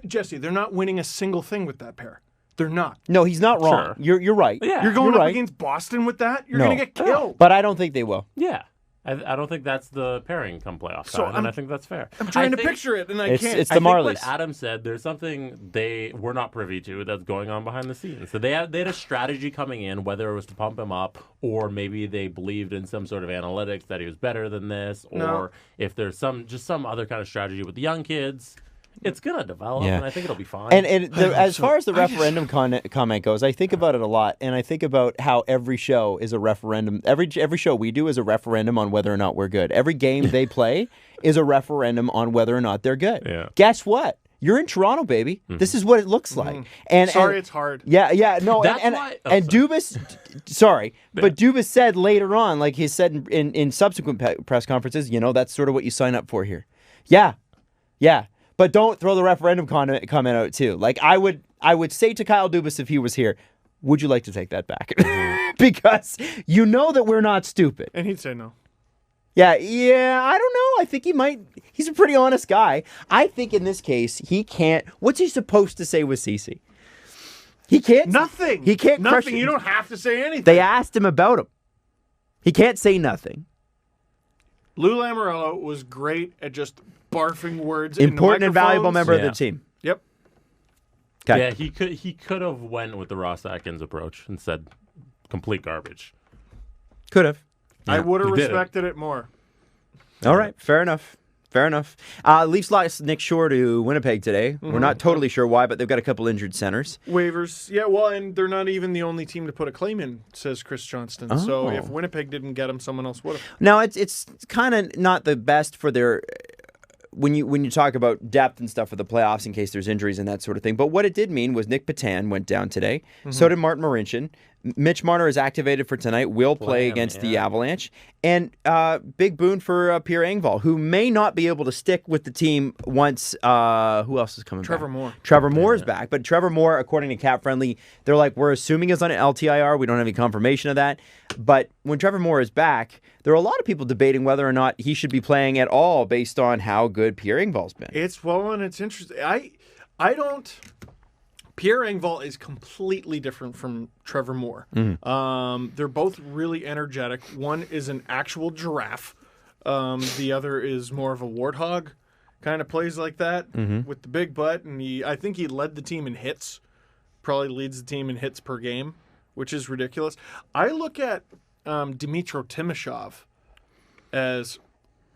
Jesse, they're not winning a single thing with that pair. They're not. No, he's not wrong. Sure. You're right. Yeah. You're going You're up right. against Boston with that? You're No. going to get killed. But I don't think they will. Yeah. I don't think that's the pairing come playoff So time, and I think that's fair. I'm trying to think- picture it, and I It's can't. it's I the think Marlies. what Adam said, there's something we're not privy to that's going on behind the scenes. So they had a strategy coming in, whether it was to pump him up, or maybe they believed in some sort of analytics that he was better than this, or No. if there's some other kind of strategy with the young kids. It's gonna develop, Yeah. and I think it'll be fine. And as far as the referendum comment goes, I think about it a lot, and I think about how every show is a referendum. Every show we do is a referendum on whether or not we're good. Every game they play is a referendum on whether or not they're good. Yeah. Guess what? You're in Toronto, baby. This is what it looks like. And Sorry, it's hard. Yeah, no, That's and why- Dubas, sorry, but Dubas said later on, like he said in subsequent press conferences, that's sort of what you sign up for here. Yeah. But don't throw the referendum comment out too. Like I would say to Kyle Dubas if he was here, would you like to take that back? Because you know that we're not stupid. And he'd say no. Yeah, I don't know. I think he might. He's a pretty honest guy. I think in this case, he can't. What's he supposed to say with Ceci? He can't. Nothing. He can't crush Nothing. You don't have to say anything. They asked him about him. He can't say nothing. Lou Lamoriello was great at just barfing words. into Important and valuable microphones. member of Yeah. the team. Yep. Okay. Yeah, he could have went with the Ross Atkins approach and said complete garbage. Could have. I would have he didn't. respected it more. All right. Fair enough. Leafs lost Nick Shore to Winnipeg today. We're not totally sure why, but they've got a couple injured centers. Waivers. Yeah, well, and they're not even the only team to put a claim in, says Chris Johnston. So if Winnipeg didn't get him, someone else would have. Now it's kind of not the best for their when you talk about depth and stuff for the playoffs in case there's injuries and that sort of thing. But what it did mean was Nick Patan went down today. So did Martin Marincin. Mitch Marner is activated for tonight. Will play against the Avalanche. And big boon for Pierre Engvall, who may not be able to stick with the team once. Who else is coming Trevor back? Moore. Trevor Moore is back. But Trevor Moore, according to Cap Friendly, they're like, we're assuming is on an LTIR. We don't have any confirmation of that. But when Trevor Moore is back, there are a lot of people debating whether or not he should be playing at all based on how good Pierre Engvall's been. And it's interesting. I don't. Pierre Engvall is completely different from Trevor Moore. They're both really energetic. One is an actual giraffe. The other is more of a warthog, kind of plays like that with the big butt. And I think he led the team in hits. Probably leads the team in hits per game, which is ridiculous. I look at Dmytro Timashov as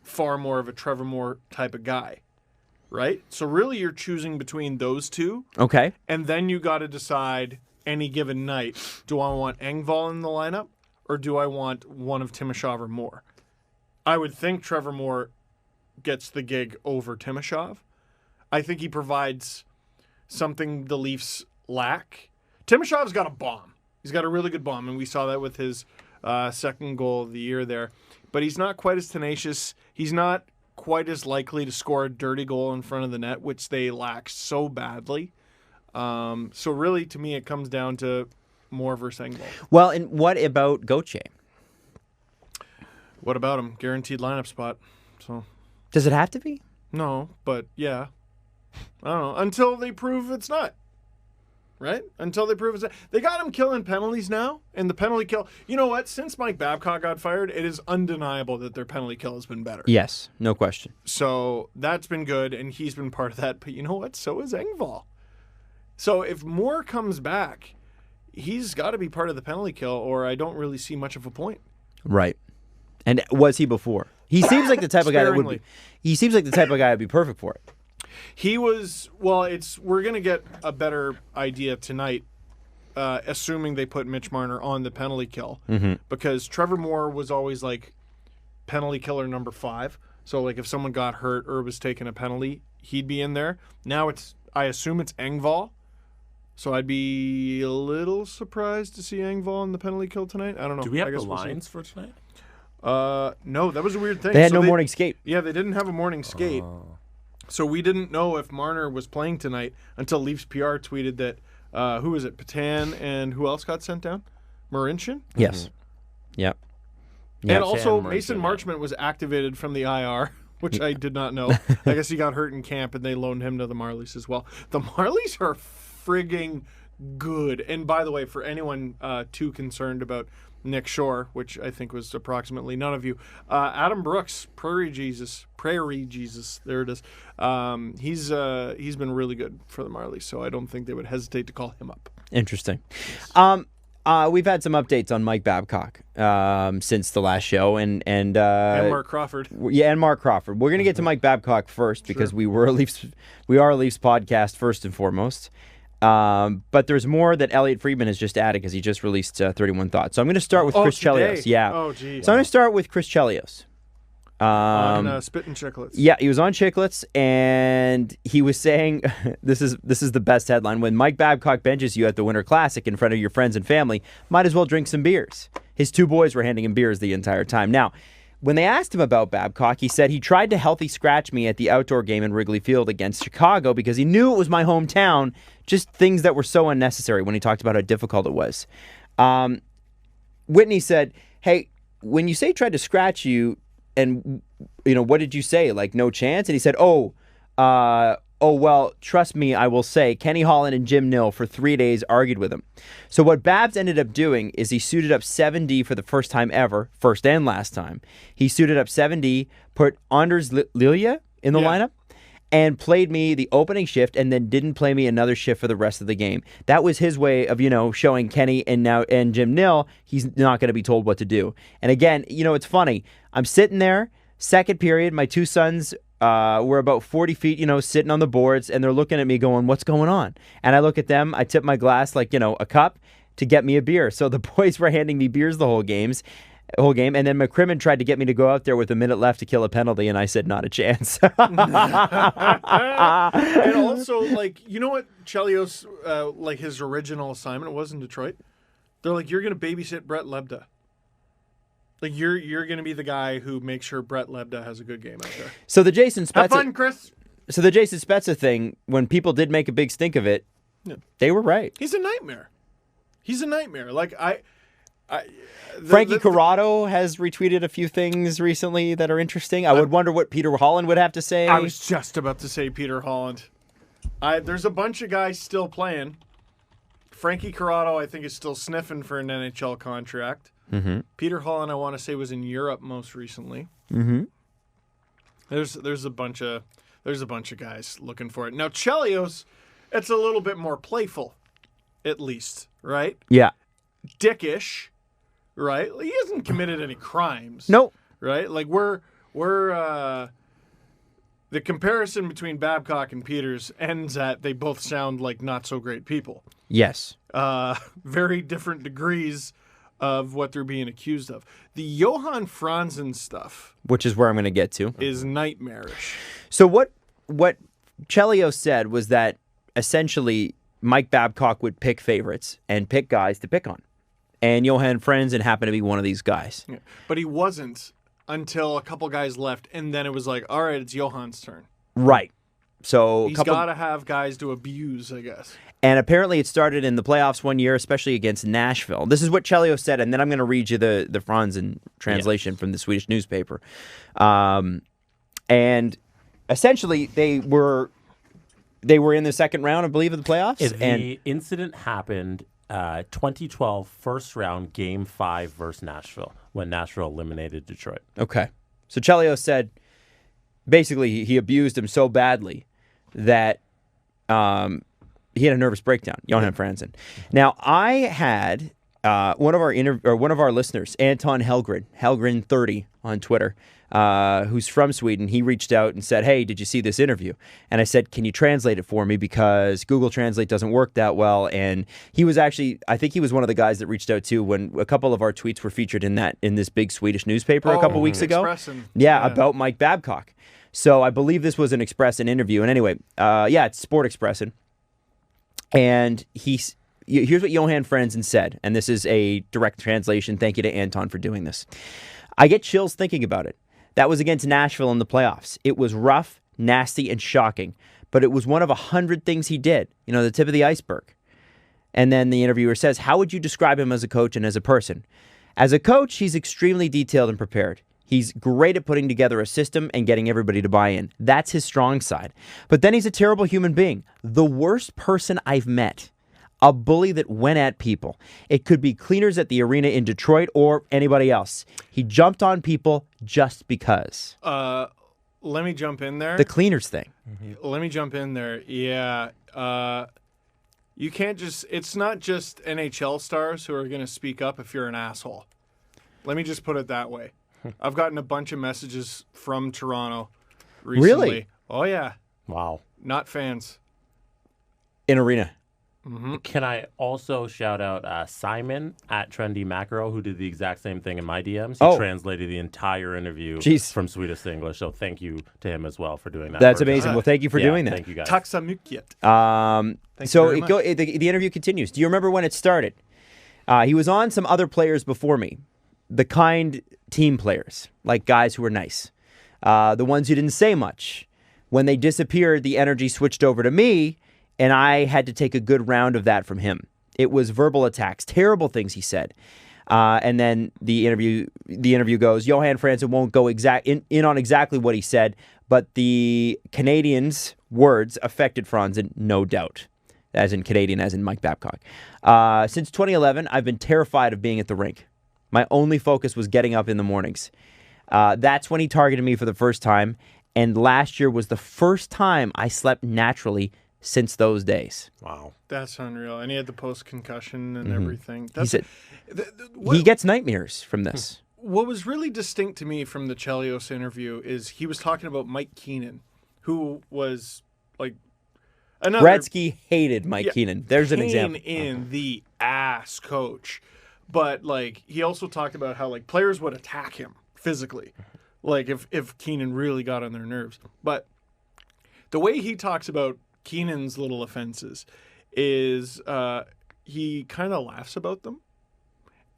far more of a Trevor Moore type of guy. Right? So really you're choosing between those two. Okay. And then you got to decide any given night, do I want Engvall in the lineup or do I want one of Timashov or Moore? I would think Trevor Moore gets the gig over Timashov. I think he provides something the Leafs lack. Timoshov's got a bomb. He's got a really good bomb, and we saw that with his second goal of the year there. But he's not quite as tenacious. He's not quite as likely to score a dirty goal in front of the net, which they lack so badly. So really, to me, it comes down to Moore versus Engvall. Well, and what about Gauthier? What about him? Guaranteed lineup spot. So Does it have to be? no, but yeah. I don't know. Until they prove it's not. Right? Until they prove it's not. They got him killing penalties now, and the penalty kill. You know what? Since Mike Babcock got fired, it is undeniable that their penalty kill has been better. Yes, no question. So that's been good, and he's been part of that. But you know what? So is Engvall. So if Moore comes back, he's got to be part of the penalty kill, or I don't really see much of a point. Right. And was he before? He seems like the type of guy that would be. Sparingly. He seems like the type of guy that would be perfect for it. He was, well, we're going to get a better idea tonight, assuming they put Mitch Marner on the penalty kill. Because Trevor Moore was always like penalty killer number 5. So like if someone got hurt or was taking a penalty, he'd be in there. Now I assume it's Engvall. So I'd be a little surprised to see Engvall in the penalty kill tonight. I don't know. Do we have I guess the we'll see. lines for tonight? No, that was a weird thing. They had So no morning skate. Yeah, they didn't have a morning skate. So we didn't know if Marner was playing tonight until Leafs PR tweeted that, who was it, Patan and who else got sent down? Marincin? Yes. Yep. And also Marincin, Mason yeah. Marchment was activated from the IR, which I did not know. I guess he got hurt in camp and they loaned him to the Marlies as well. The Marlies are frigging good. And by the way, for anyone too concerned about Nick Shore, which I think was approximately none of you, Adam Brooks, Prairie Jesus, there it is. He's been really good for the Marlies, so I don't think they would hesitate to call him up. Interesting. We've had some updates on Mike Babcock since the last show, and Mark Crawford. Yeah, and Mark Crawford. We're gonna get to Mike Babcock first because we are a Leafs podcast first and foremost. But there's more that Elliot Friedman has just added because he just released 31 Thoughts. So I'm going to start with Chris today? Chelios. Yeah. Oh, geez. So I'm going to start with Chris Chelios. On Spittin' Chicklets. Yeah, he was on Chicklets, and he was saying, this is the best headline, when Mike Babcock benches you at the Winter Classic in front of your friends and family, might as well drink some beers. His 2 boys were handing him beers the entire time. Now, when they asked him about Babcock, he said he tried to healthy scratch me at the outdoor game in Wrigley Field against Chicago because he knew it was my hometown, just things that were so unnecessary when he talked about how difficult it was. Whitney said, hey, when you say tried to scratch you, and, what did you say? Like, no chance? And he said, well, trust me, I will say, Kenny Holland and Jim Nill for 3 days argued with him. So what Babs ended up doing is he suited up 7D for the first time ever, first and last time. He suited up 7D, put Anders Lilia in the lineup, and played me the opening shift and then didn't play me another shift for the rest of the game. That was his way of, showing Kenny and Jim Nill he's not going to be told what to do. And again, it's funny. I'm sitting there, second period, my 2 sons were about 40 feet, sitting on the boards, and they're looking at me going, what's going on? And I look at them, I tip my glass like, a cup to get me a beer. So the boys were handing me beers the whole game. And then McCrimmon tried to get me to go out there with a minute left to kill a penalty, and I said, not a chance. And also, you know what Chelios, his original assignment was in Detroit? They're like, you're going to babysit Brett Lebda. Like, you're going to be the guy who makes sure Brett Lebda has a good game out there. So the Jason Spezza... Have fun, Chris. So the Jason Spezza thing, when people did make a big stink of it, they were right. He's a nightmare. Like, Frankie Corrado has retweeted a few things recently that are interesting. I would wonder what Peter Holland would have to say. I was just about to say Peter Holland. There's a bunch of guys still playing. Frankie Corrado, I think, is still sniffing for an NHL contract. Mm-hmm. Peter Holland, I want to say, was in Europe most recently. Mm-hmm. There's a bunch of guys looking for it. Now Chelios, it's a little bit more playful, at least, right? Yeah. Dickish, right? He hasn't committed any crimes. Nope. Right? Like we're the comparison between Babcock and Peters ends at they both sound like not so great people. Yes. Very different degrees of what they're being accused of. The Johan Franzen stuff, which is where I'm going to get to, is nightmarish. So what Chelios said was that essentially Mike Babcock would pick favorites and pick guys to pick on. And Johan Franzen happened to be one of these guys. Yeah. But he wasn't until a couple guys left, and then it was like, all right, it's Johan's turn. Right. So He's got to have guys to abuse, I guess. And apparently it started in the playoffs one year, especially against Nashville. This is what Chelios said, and then I'm going to read you the Franzen translation from the Swedish newspaper. And essentially they were in the second round, I believe, of the playoffs. The incident happened 2012 first round, Game 5 versus Nashville, when Nashville eliminated Detroit. Okay. So Chelios said basically he abused him so badly that he had a nervous breakdown, Johan Franzen. Now, I had one of our listeners, Anton Hellgren 30 on Twitter, who's from Sweden. He reached out and said, "Hey, did you see this interview?" And I said, "Can you translate it for me, because Google Translate doesn't work that well." And he was actually, I think he was one of the guys that reached out too when a couple of our tweets were featured in this big Swedish newspaper a couple weeks ago. Yeah, about Mike Babcock. So I believe this was an Expressen interview. And anyway, it's Sport Expressen. And here's what Johan Franzen said, and this is a direct translation. Thank you to Anton for doing this. "I get chills thinking about it. That was against Nashville in the playoffs. It was rough, nasty, and shocking, but it was one of 100 things he did. The tip of the iceberg." And then the interviewer says, "How would you describe him as a coach and as a person?" "As a coach, he's extremely detailed and prepared. He's great at putting together a system and getting everybody to buy in. That's his strong side. But then he's a terrible human being. The worst person I've met. A bully that went at people. It could be cleaners at the arena in Detroit or anybody else. He jumped on people just because." Let me jump in there. The cleaners thing. Let me jump in there. Yeah. You can't it's not just NHL stars who are going to speak up if you're an asshole. Let me just put it that way. I've gotten a bunch of messages from Toronto recently. Really? Oh, yeah. Wow. Not fans. In arena. Mm-hmm. Can I also shout out Simon at Trendy Macro, who did the exact same thing in my DMs? He translated the entire interview from Swedish to English. So thank you to him as well for doing that. That's amazing. Well, thank you for doing that. Thank you, guys. Tack så mycket. So the interview continues. "Do you remember when it started? He was on some other players before me. The kind team players, like guys who were nice. The ones who didn't say much. When they disappeared, the energy switched over to me, and I had to take a good round of that from him. It was verbal attacks, terrible things he said." And then the interview goes, "Johan Franzen won't go in on exactly what he said, but the Canadians' words affected Franzen, no doubt." As in Canadian, as in Mike Babcock. "Since 2011, I've been terrified of being at the rink. My only focus was getting up in the mornings. That's when he targeted me for the first time, and last year was the first time I slept naturally since those days." Wow. That's unreal. And he had the post-concussion and everything. He said he gets nightmares from this. What was really distinct to me from the Chelios interview is he was talking about Mike Keenan, who was like another... Gretzky hated Mike Keenan. There's an example. In the ass coach. But like he also talked about how like players would attack him physically, like if Keenan really got on their nerves. But the way he talks about Keenan's little offenses is he kind of laughs about them.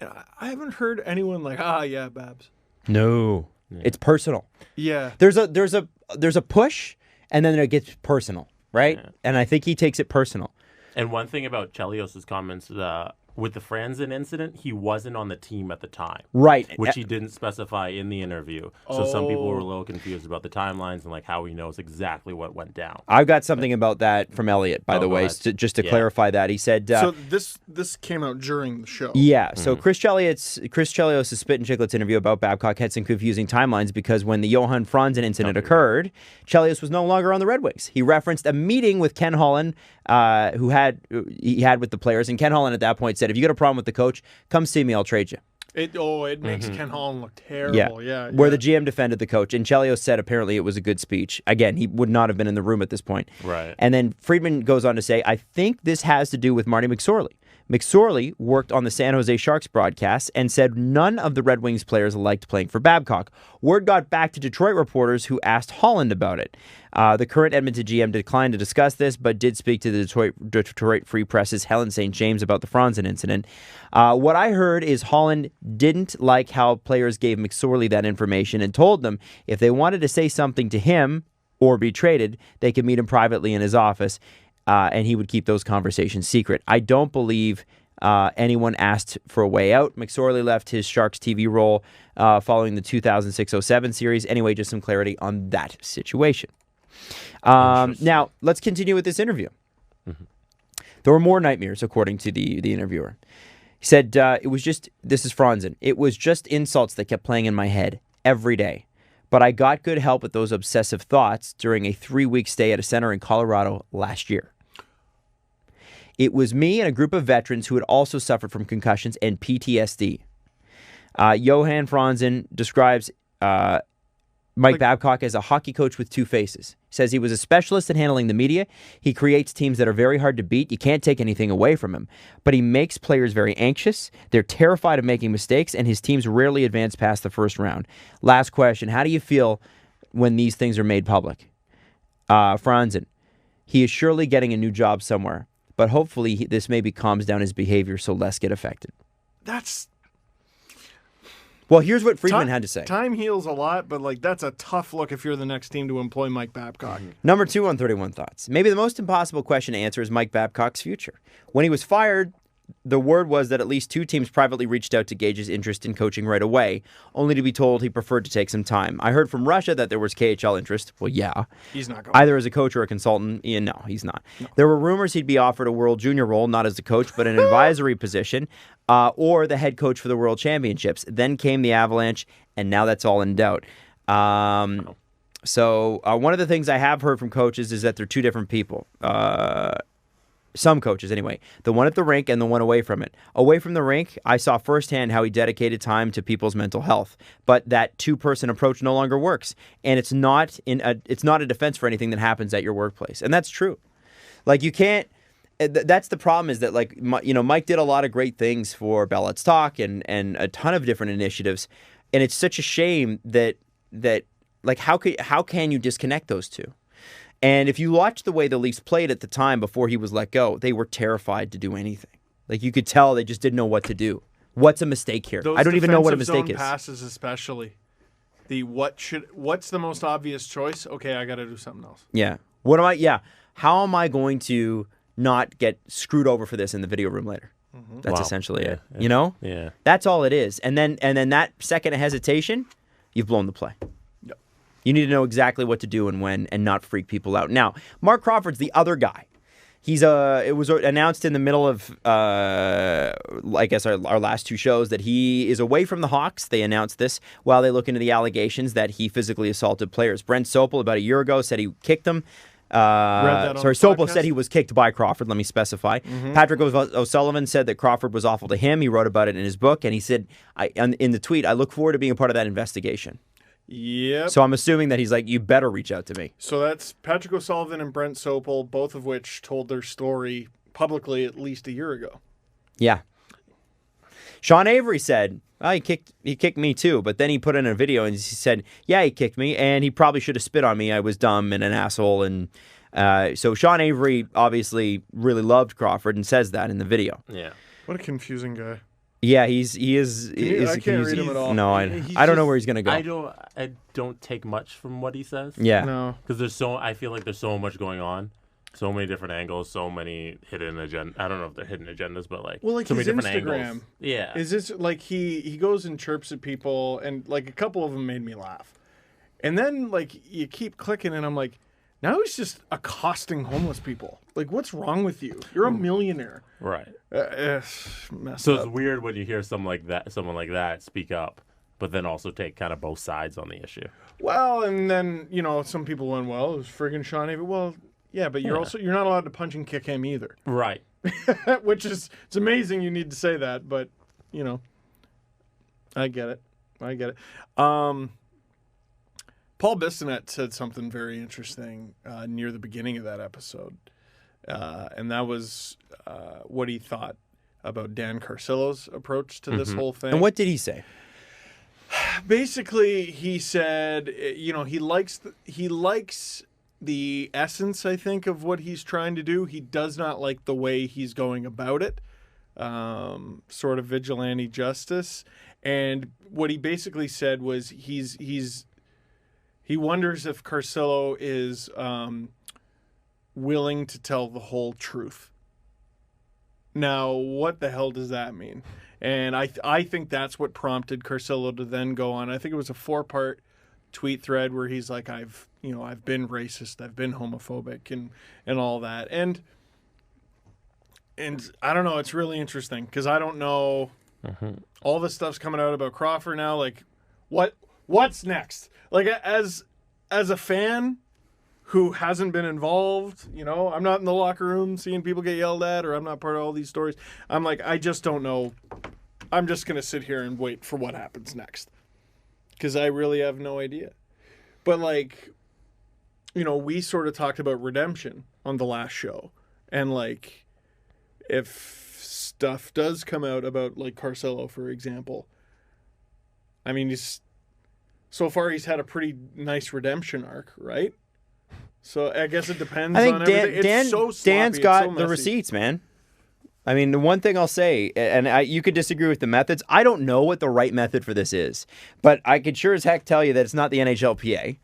And I haven't heard anyone like, yeah, Babs. No, it's personal. Yeah, there's a push, and then it gets personal, right? Yeah. And I think he takes it personal. And one thing about Chelios' comments, with the Franzen incident, he wasn't on the team at the time. Right. Which he didn't specify in the interview. So some people were a little confused about the timelines and like how he knows exactly what went down. I've got something about that from Elliot, by the way, just to clarify that. He said... so this came out during the show. Yeah. So Chris Chelios' Spit and Chicklets interview about Babcock had some confusing timelines because when the Johan Franzen incident occurred, Chelios was no longer on the Red Wings. He referenced a meeting with Ken Holland he had with the players, and Ken Holland at that point said, "If you got a problem with the coach, come see me, I'll trade you." It makes Ken Holland look terrible. Yeah. Where the GM defended the coach, and Chelios said apparently it was a good speech. Again, he would not have been in the room at this point. Right. And then Friedman goes on to say, "I think this has to do with Marty McSorley. McSorley worked on the San Jose Sharks broadcast and said none of the Red Wings players liked playing for Babcock. Word got back to Detroit reporters who asked Holland about it. The current Edmonton GM declined to discuss this, but did speak to the Detroit Free Press's Helen St. James about the Franzen incident. What I heard is Holland didn't like how players gave McSorley that information and told them if they wanted to say something to him or be traded, they could meet him privately in his office. And he would keep those conversations secret. I don't believe anyone asked for a way out. McSorley left his Sharks TV role following the 2006-07 series. Anyway, just some clarity on that situation. Now, let's continue with this interview. Mm-hmm. There were more nightmares, according to the interviewer. He said, it was just, this is Franzen, it was just insults that kept playing in my head every day. But I got good help with those obsessive thoughts during a 3-week stay at a center in Colorado last year. It was me and a group of veterans who had also suffered from concussions and PTSD. Johan Franzen describes Mike Babcock as a hockey coach with two faces. He says he was a specialist at handling the media. He creates teams that are very hard to beat. You can't take anything away from him. But he makes players very anxious. They're terrified of making mistakes, and his teams rarely advance past the first round. Last question. How do you feel when these things are made public? Franzen. He is surely getting a new job somewhere. But hopefully this maybe calms down his behavior so less get affected. Well, here's what Friedman had to say. Time heals a lot, but that's a tough look if you're the next team to employ Mike Babcock. Number 2 on 31 Thoughts. Maybe the most impossible question to answer is Mike Babcock's future. When he was fired, the word was that at least 2 teams privately reached out to gauge his interest in coaching right away, only to be told he preferred to take some time. I heard from Russia that there was KHL interest. Well, yeah. He's not going. Either as a coach or a consultant. Yeah, no, he's not. No. There were rumors he'd be offered a World Junior role, not as a coach, but an advisory position, or the head coach for the World Championships. Then came the Avalanche, and now that's all in doubt. So one of the things I have heard from coaches is that they're 2 different people. Some coaches, anyway. The one at the rink and the one away from it. Away from the rink, I saw firsthand how he dedicated time to people's mental health. But that 2-person approach no longer works, and it's not a defense for anything that happens at your workplace, and that's true. You can't. That's the problem. Is that Mike did a lot of great things for Bell Let's Talk and a ton of different initiatives, and it's such a shame that how can you disconnect those two? And if you watch the way the Leafs played at the time before he was let go, they were terrified to do anything. You could tell they just didn't know what to do. What's a mistake here? I don't even know what a mistake zone is. Passes especially. What's the most obvious choice? Okay, I got to do something else. Yeah. How am I going to not get screwed over for this in the video room later? Mm-hmm. That's essentially it. Yeah. You know? Yeah. That's all it is. And then that second of hesitation, you've blown the play. You need to know exactly what to do and when, and not freak people out. Now, Mark Crawford's the other guy. It was announced in the middle of, I guess, our last 2 shows that he is away from the Hawks. They announced this while they look into the allegations that he physically assaulted players. Brent Sopel, about a year ago, said he kicked them. Sopel said he was kicked by Crawford, let me specify. Mm-hmm. Patrick O'Sullivan said that Crawford was awful to him. He wrote about it in his book, and he said, in the tweet, I look forward to being a part of that investigation. Yep. So I'm assuming that he's you better reach out to me. So that's Patrick O'Sullivan and Brent Sopel, both of which told their story publicly at least a year ago. Yeah. Sean Avery said, he kicked me too, but then he put in a video and he said, yeah, he kicked me, and he probably should have spit on me. I was dumb and an asshole. And so Sean Avery obviously really loved Crawford and says that in the video. Yeah. What a confusing guy. Yeah, he is. I can't read him at all. No, I don't know where he's gonna go. I don't take much from what he says. Yeah, no, because I feel like there's so much going on, so many different angles, so many hidden agenda. I don't know if they're hidden agendas, but so many different Instagram, angles. Yeah, is this he goes and chirps at people, and a couple of them made me laugh, and then you keep clicking, and I'm like, now he's just accosting homeless people. What's wrong with you? You're a millionaire. Right. Messed up. It's weird when you hear someone like that speak up, but then also take kind of both sides on the issue. Well, and then some people went, well, it was friggin' Sean Avery. Well, yeah, but you're not allowed to punch and kick him either. Right. Which it's amazing you need to say that, but I get it. Paul Bissonnette said something very interesting near the beginning of that episode, and that was what he thought about Dan Carcillo's approach to this whole thing. And what did he say? Basically, he said, he likes the essence, I think, of what he's trying to do. He does not like the way he's going about it, sort of vigilante justice. And what he basically said was he wonders if Carcillo is willing to tell the whole truth. Now, what the hell does that mean? And I think that's what prompted Carcillo to then go on. I think it was a 4-part tweet thread where he's like, I've been racist, I've been homophobic, and all that. And I don't know, it's really interesting because I don't know. All this stuff's coming out about Crawford now. Like, what's next? Like, as a fan who hasn't been involved, I'm not in the locker room seeing people get yelled at, or I'm not part of all these stories. I'm like, I just don't know. I'm just going to sit here and wait for what happens next. Because I really have no idea. But, like, we sort of talked about redemption on the last show. And, like, if stuff does come out about, like, Carcillo, for example, I mean, so far he's had a pretty nice redemption arc, right? So I guess it depends on everything. It's so sloppy, Dan's got so the messy. receipts, man. I mean, the one thing I'll say, and you could disagree with the methods, I don't know what the right method for this is, but I could sure as heck tell you that it's not the NHLPA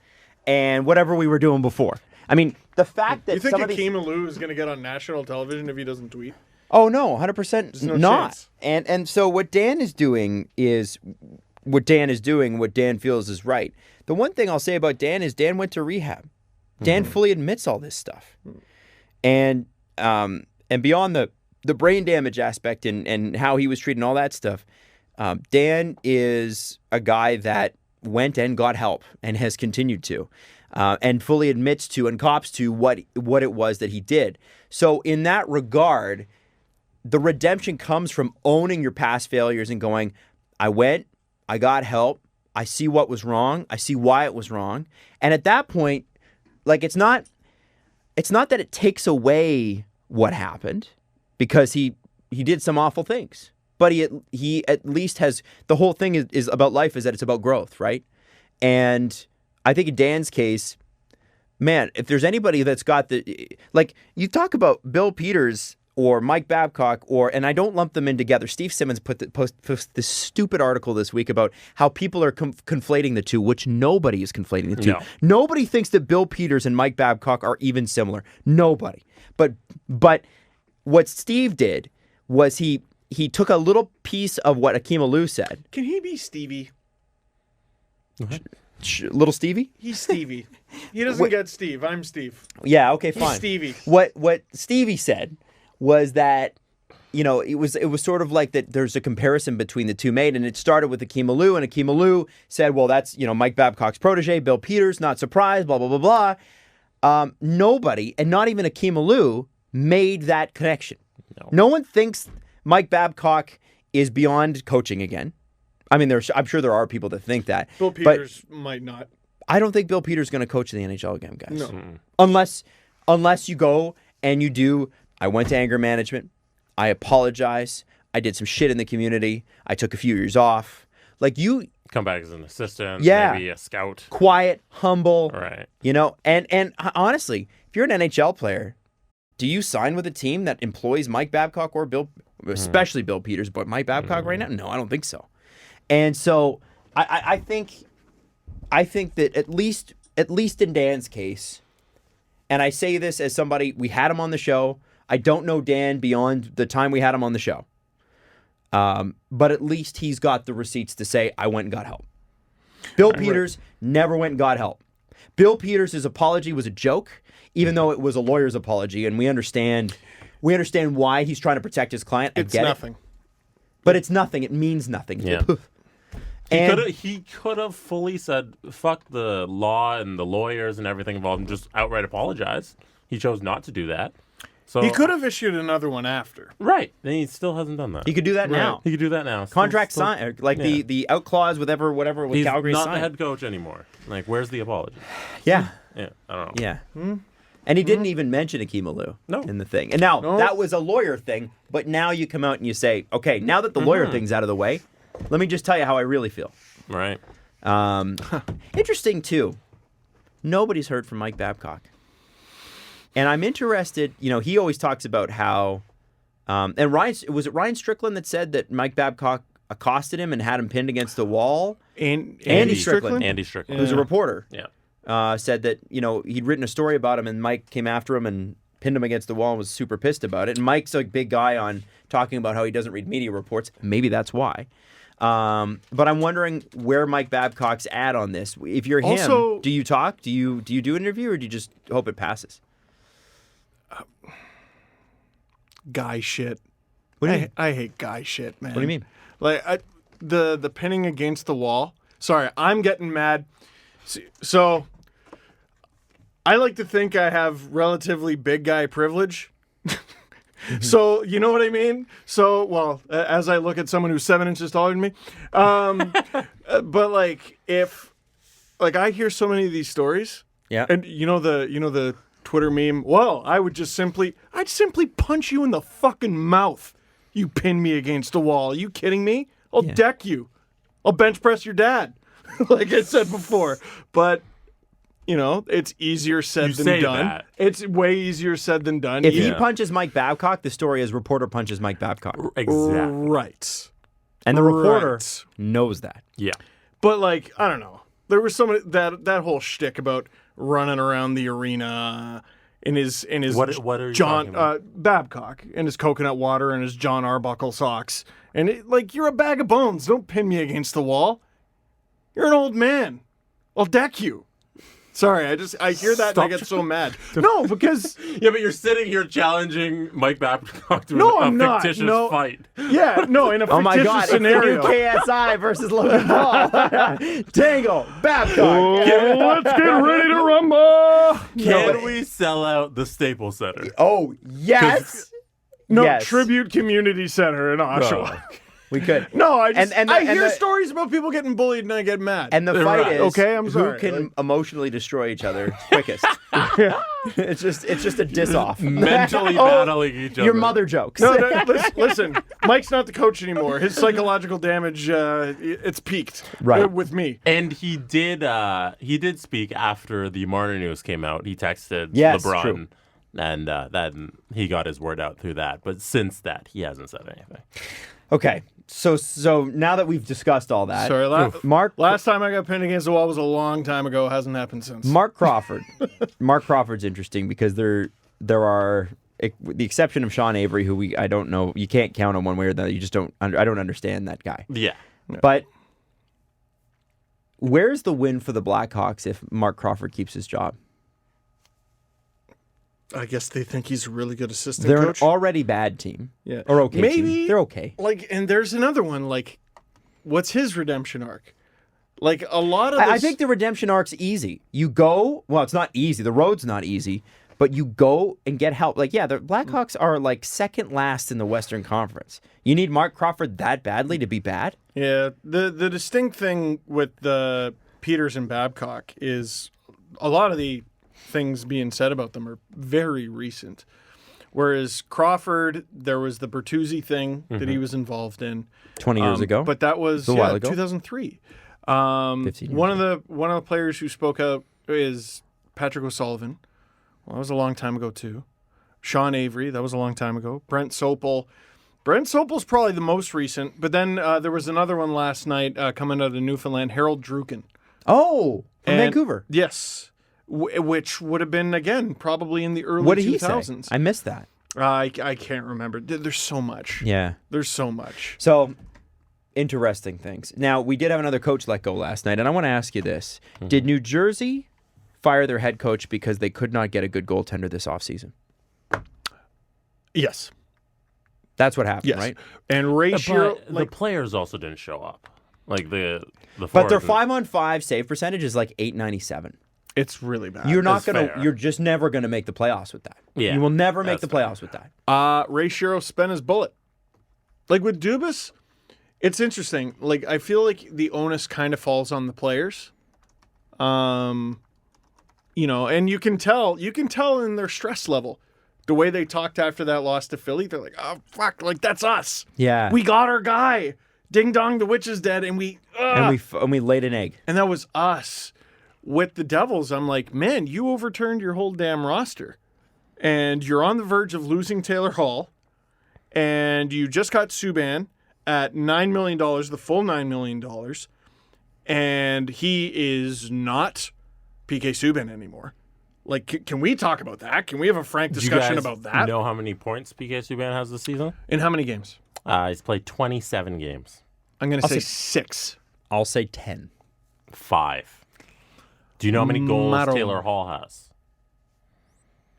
and whatever we were doing before. I mean, the fact that you think Akeem Alou is going to get on national television if he doesn't tweet? Oh, no, 100% no not. chance. And so what Dan is doing what Dan feels is right. The one thing I'll say about Dan is Dan went to rehab. Dan fully admits all this stuff. And beyond the brain damage aspect and how he was treated and all that stuff, Dan is a guy that went and got help and has continued to, and fully admits to and cops to what it was that he did. So in that regard, the redemption comes from owning your past failures and going, I went, I got help, I see what was wrong, I see why it was wrong. And at that point, like, it's not that it takes away what happened, because he did some awful things. But he at least has, the whole thing is about life, is that it's about growth, right? And I think in Dan's case, man, if there's anybody that's got like, you talk about Bill Peters or Mike Babcock, and I don't lump them in together. Steve Simmons posted this stupid article this week about how people are conflating the two, which nobody is conflating the two. No. Nobody thinks that Bill Peters and Mike Babcock are even similar. Nobody. But what Steve did was he took a little piece of what Akeem Alou said. Can he be Stevie? Little Stevie? He's Stevie. He doesn't get Steve. I'm Steve. Yeah, okay, fine. He's Stevie. What Stevie said was that, it was sort of like that there's a comparison between the two made, and it started with Akeem Alou, and Akeem Alou said, well, that's, Mike Babcock's protege, Bill Peters, not surprised, blah, blah, blah, blah. Nobody, and not even Akeem Alou, made that connection. No one thinks Mike Babcock is beyond coaching again. I mean, I'm sure there are people that think that. Bill Peters might not. I don't think Bill Peters is going to coach in the NHL again, guys. No. Unless you go and you do, I went to anger management, I apologize, I did some shit in the community, I took a few years off. Like, you come back as an assistant, maybe a scout. Quiet, humble. Right. And honestly, if you're an NHL player, do you sign with a team that employs Mike Babcock or Bill, especially Bill Peters, but Mike Babcock right now? No, I don't think so. And so I think that at least in Dan's case, and I say this as somebody, we had him on the show. I don't know Dan beyond the time we had him on the show. But at least he's got the receipts to say, I went and got help. Bill Peters never went and got help. Bill Peters' apology was a joke, even though it was a lawyer's apology, and we understand why he's trying to protect his client. It's nothing. But it's nothing. It means nothing. Yeah. He could have fully said, fuck the law and the lawyers and everything involved and just outright apologize. He chose not to do that. So He could have issued another one after. Right. And he still hasn't done that. He could do that now. He could do that now. Contract sign, like the out clause, whatever with He's Calgary not signed. the head coach anymore. Like, where's the apology? Yeah. Yeah, I don't know. Yeah. And he didn't even mention Akeem Alou in the thing. And now, that was a lawyer thing, but now you come out and you say, okay, now that the lawyer thing's out of the way, let me just tell you how I really feel. Right. Interesting, too. Nobody's heard from Mike Babcock. And I'm interested, he always talks about how, and was it Ryan Strickland that said that Mike Babcock accosted him and had him pinned against the wall? Andy Strickland? Andy Strickland. Who's a reporter. Yeah. Said that, he'd written a story about him and Mike came after him and pinned him against the wall and was super pissed about it. And Mike's a big guy on talking about how he doesn't read media reports. Maybe that's why. But I'm wondering where Mike Babcock's at on this. If you're him, Also, do you talk? Do you do an interview or do you just hope it passes? Guy shit. What do you mean? I hate guy shit, man. What do you mean? Like the pinning against the wall. Sorry, I'm getting mad. So I like to think I have relatively big guy privilege. So you know what I mean? So as I look at someone who's 7 inches taller than me, but if I hear so many of these stories, and the Twitter meme, I'd simply punch you in the fucking mouth. You pin me against a wall. Are you kidding me? I'll deck you. I'll bench press your dad, like I said before. But it's easier said than done. That. It's way easier said than done. If he punches Mike Babcock, the story is reporter punches Mike Babcock. Exactly. Right. And the reporter knows that. Yeah. But I don't know. There was that whole shtick about running around the arena in his what are you John talking about? Babcock in his coconut water and his John Arbuckle socks. And you're a bag of bones. Don't pin me against the wall. You're an old man. I'll deck you. Sorry, I hear that and I get so mad. No, because yeah, but you're sitting here challenging Mike Babcock to a fictitious fight. Yeah, no, in a fictitious Oh my God! scenario. It's the new KSI versus Logan Paul. Dangle, Babcock. Let's get ready to rumble. Can we sell out the Staples Center? Oh yes. No, Yes. Tribute Community Center in Oshawa. We could. No, I hear the- stories about people getting bullied and I get mad. And the fight Right. is Okay, I'm sorry. who can emotionally destroy each other quickest. It's just a diss off. Mentally battling each other. Your mother jokes. No, listen, Mike's not the coach anymore. His psychological damage, it's peaked with me. And he did speak after the Marner news came out. He texted Yes, LeBron. true. And then he got his word out through that. But since that, he hasn't said anything. Okay, so now that we've discussed all that, Sorry, Mark. last time I got pinned against the wall was a long time ago. Hasn't happened since. Mark Crawford. Mark Crawford's interesting because there are, with the exception of Sean Avery, who I don't know, you can't count on one way or the other. You just don't. I don't understand that guy. Yeah. But where's the win for the Blackhawks if Mark Crawford keeps his job? I guess they think he's a really good assistant They're coach. an already bad team. Yeah. Or okay Maybe team. They're okay. And there's another one. What's his redemption arc? A lot of I think the redemption arc's easy. You go, well, it's not easy. The road's not easy, but you go and get help. The Blackhawks are second last in the Western Conference. You need Mark Crawford that badly to be bad? Yeah. The distinct thing with the Peters and Babcock is a lot of the things being said about them are very recent. Whereas Crawford, there was the Bertuzzi thing that he was involved in 20 years ago. but that was a while ago. 2003. 15 years one of the players who spoke out is Patrick O'Sullivan. Well, that was a long time ago too. Sean Avery, that was a long time ago. Brent Sopel. Brent Sopel's probably the most recent, but then there was another one last night coming out of Newfoundland, Harold Druken. Oh, from And- Vancouver. Yes. Which would have been, again, probably in the early What did he 2000s. say? I missed that. I can't remember. There's so much. Yeah. There's so much. So, interesting things. Now, we did have another coach let go last night, and I want to ask you this. Did New Jersey fire their head coach because they could not get a good goaltender this offseason? Yes. That's what happened, Yes. right? And ratio, But the players also didn't show up. The But their forwards- 5-on-5 save percentage is .897. it's really bad. You're not That's gonna. fair. You're just never gonna make the playoffs with that. Yeah, you will never make that's the playoffs with that. Ray Shero spent his bullet. With Dubas, it's interesting. I feel like the onus kind of falls on the players. and you can tell in their stress level. The way they talked after that loss to Philly, they're like, oh, fuck, like, that's us. Yeah. We got our guy. Ding dong, the witch is dead, and we laid an egg. And that was us. With the Devils, I'm like, man, you overturned your whole damn roster. And you're on the verge of losing Taylor Hall. And you just got Subban at $9 million, the full $9 million. And he is not PK Subban anymore. Like, can we talk about that? Can we have a frank discussion about that? Do you know how many points PK Subban has this season? In how many games? He's played 27 games. I'm going to say 6. I'll say 10. 5. Do you know how many goals Matter- Taylor Hall has?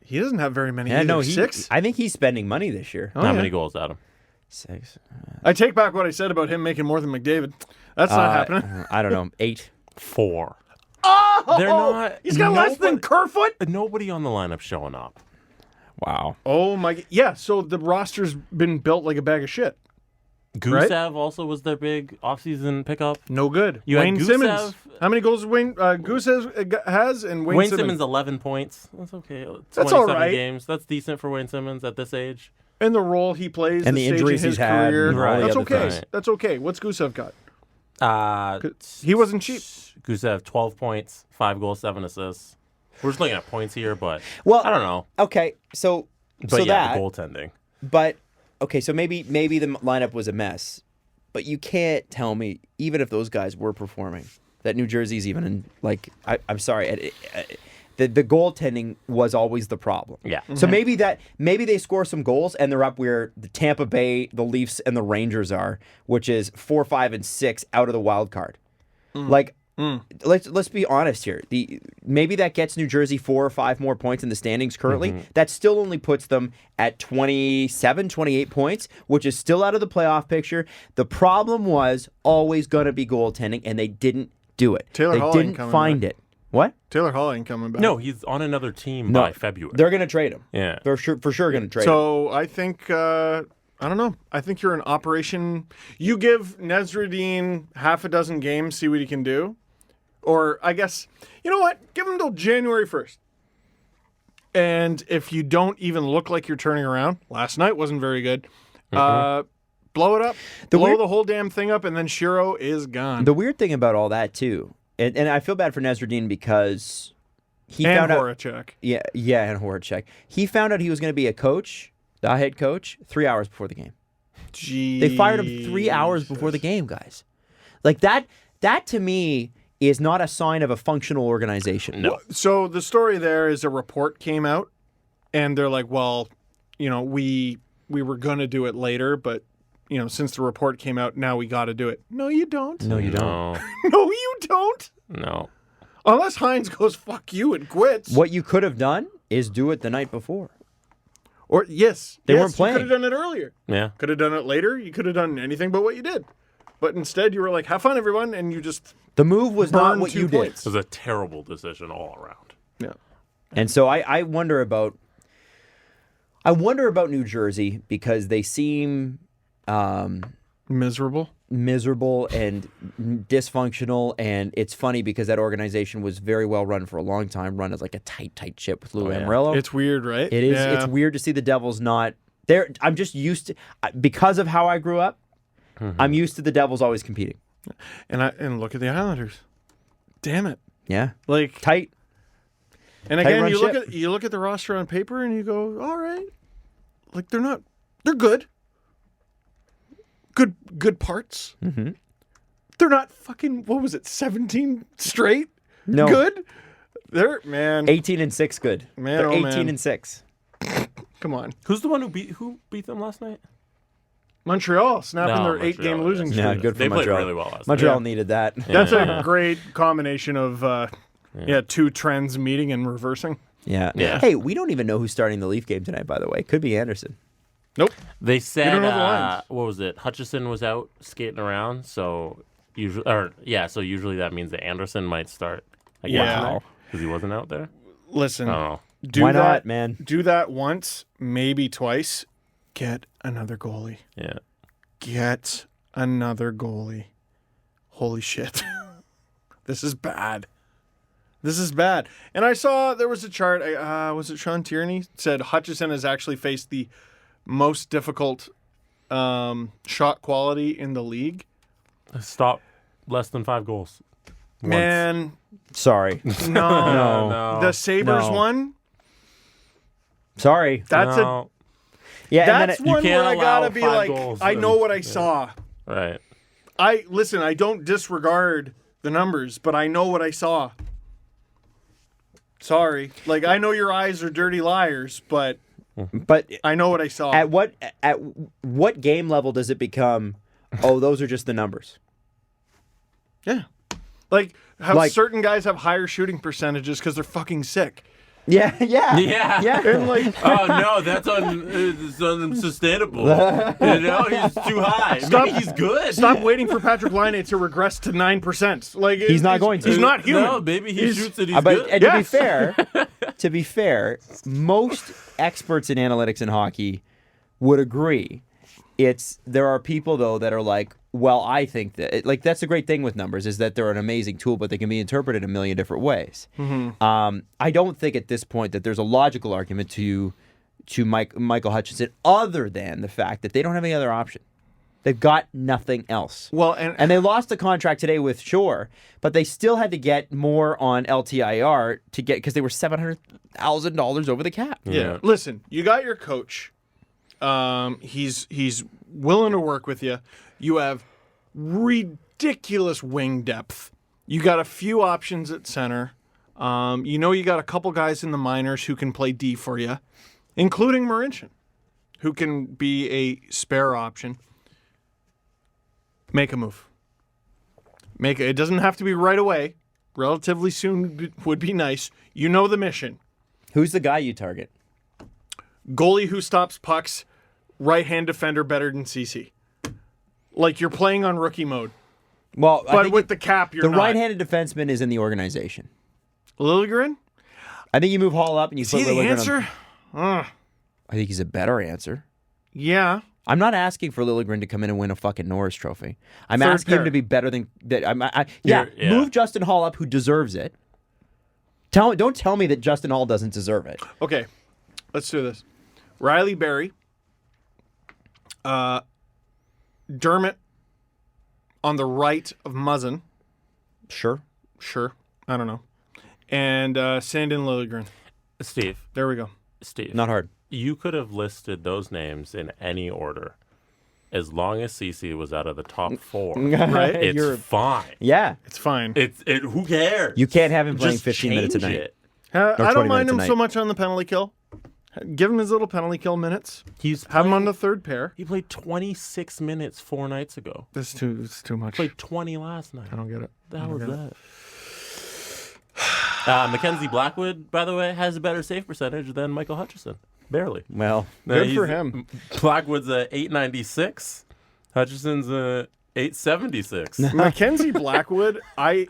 He doesn't have very many. Yeah, no, 6. I think he's spending money this year. Oh, how yeah. many goals, Adam? 6. I take back what I said about him making more than McDavid. That's not happening. I don't know. 8. 4. Oh, They're not. He's got less than Kerfoot. Nobody on the lineup showing up. Wow. Oh my! Yeah, so the roster's been built like a bag of shit. Gusev also was their big offseason pickup. No good. You had Wayne Gusev- Simmons. How many goals Gusev has and Wayne Simmons 11 points. That's okay. 27 all right. games. That's decent for Wayne Simmons at this age. And the role he plays, And the stage injuries in his he's had career. and all the That's other okay. things. That's okay. What's Gusev got? He wasn't cheap. Gusev 12 points, 5 goals, 7 assists. We're just looking at points here, but Well, I don't know. Okay, so But yeah, that the goaltending. But okay, so maybe the lineup was a mess, but you can't tell me, even if those guys were performing, that New Jersey's even in, like, I'm sorry, the goaltending was always the problem. Yeah. So maybe they score some goals and they're up where the Tampa Bay, the Leafs, and the Rangers are, which is 4, 5, and 6 out of the wild card. Like, let's be honest here. Maybe that gets New Jersey 4 or 5 more points in the standings currently. That still only puts them at 27, 28 points, which is still out of the playoff picture. The problem was always going to be goaltending, and they didn't do it. Taylor they Hall didn't ain't coming find back. it. What? Taylor Hall ain't coming back. No, he's on another team by February. They're going to trade him. Yeah. They're for sure going to trade him. So I think I don't know. I think you're an operation. You give Nesreddine half a dozen games, see what he can do. Or I guess, you know what? Give him till January 1st. And if you don't even look like you're turning around, last night wasn't very good. Blow it up. Blow the whole damn thing up, and then Shiro is gone. The weird thing about all that, too, and I feel bad for Nesreddine because he and found out. Horacek. Yeah, and Horacek. He found out he was going to be a coach, the head coach, 3 hours before the game. Jeez. They fired him 3 hours before the game, guys. Like that to me is not a sign of a functional organization. No. So the story there is a report came out, and they're like, well, we were going to do it later, but, since the report came out, now we got to do it. No, you don't. No, you don't. No. No, you don't. No. Unless Hynes goes, fuck you, and quits. What you could have done is do it the night before. Or, yes. They weren't playing. You could have done it earlier. Yeah. Could have done it later. You could have done anything but what you did. But instead, you were like, have fun, everyone, and you just The move was not burned what 2 you did. points. It was a terrible decision all around. Yeah. And so I wonder about New Jersey because they seem Miserable. miserable and dysfunctional, and it's funny because that organization was very well run for a long time, run as like a tight ship with Lou Lamoriello. It's weird, right? It is. Yeah. It's weird to see the Devils not there. I'm just used to because of how I grew up. I'm used to the Devils always competing. And look at the Islanders. Damn it. Yeah, Like, tight. and again, run you look at the roster on paper and you go, all right. Like, they're good. Good parts. Mm-hmm. They're not fucking, what was it, 17 straight? No. Good? They're, man, 18-6 good. Man, They're oh, man. 18-6. come on. Who's the one who beat them last night? Montreal snapping No, their 8-game Montreal, losing yes. streak. Yeah, good for They played Montreal. really well last Montreal night. needed that. That's a great combination of, two trends meeting and reversing. Yeah. Yeah. Hey, we don't even know who's starting the Leaf game tonight, by the way. Could be Anderson. Nope. They said, don't know the lines. what was it? Hutchison was out skating around, so usually that means that Anderson might start. Yeah. Because he wasn't out there. Listen, I don't know. do Why that, not, man? Do that once, maybe twice. Get another goalie. Yeah. Get another goalie. Holy shit. This is bad. This is bad. And I saw there was a chart. Was it Sean Tierney? Said Hutchison has actually faced the most difficult shot quality in the league. Stop less than 5 goals. Once. Man, Sorry. no. The Sabres No. one? Sorry. That's No. Yeah, and That's then one can't where I allow gotta be 5 like, goals I know and- what I saw. Right. I don't disregard the numbers, but I know what I saw. Sorry. Like, I know your eyes are dirty liars, but but I know what I saw. at what game level does it become? Oh, those are just the numbers. Yeah. Like, how Like- certain guys have higher shooting percentages because they're fucking sick. Yeah, yeah, Yeah. And like, Oh no, that's it's unsustainable. He's too high. Stop- Maybe he's good. stop waiting for Patrick Laine to regress to 9%. Like, He's not going to. He's not human. No, maybe he shoots it. He's But good. and Yes. to be fair, most experts in analytics in hockey would agree. There are people though that are like, well, I think that that's the great thing with numbers is that they're an amazing tool, but they can be interpreted a million different ways. Mm-hmm. I don't think at this point that there's a logical argument to Michael Hutchinson other than the fact that they don't have any other option. They've got nothing else. Well, And they lost the contract today with Shore, but they still had to get more on LTIR to get because they were $700,000 over the cap. yeah. Listen, you got your coach. He's willing to work with you. You have ridiculous wing depth. You got a few options at center. You got a couple guys in the minors who can play D for you, including Marincin, who can be a spare option. Make a move. It doesn't have to be right away. Relatively soon would be nice. You know the mission. Who's the guy you target? Goalie who stops pucks, right-hand defender better than Ceci. Like you're playing on rookie mode. Well, But with the cap, you're the not. right-handed defenseman is in the organization. Liljegren? I think you move Hall up and you Is put he the Liljegren answer? I think he's a better answer. Yeah. I'm not asking for Liljegren to come in and win a fucking Norris Trophy. I'm Third asking him pair. to be better than that. Yeah. Move Justin Hall up, who deserves it. Don't tell me that Justin Hall doesn't deserve it. Okay. Let's do this. Riley Berry. Dermott on the right of Muzzin. Sure. Sure. I don't know. And Sandin Liljegren. Steve. There we go. Steve. Not hard. You could have listed those names in any order, as long as Ceci was out of the top 4. Right? It's fine. Yeah. It's fine. Who cares? You can't have him playing Just 15 minutes a change night. it. I 20 don't mind minutes a him night. so much on the penalty kill. Give him his little penalty kill minutes. He's Have him on playing- the third pair. He played 26 minutes 4 nights ago. It's too much. Played 20 last night. I don't get it. The hell was that? Mackenzie Blackwood, by the way, has a better save percentage than Michael Hutchison. Barely. Well, Good for him. Blackwood's a 896. Hutchison's a 876. Mackenzie Blackwood, So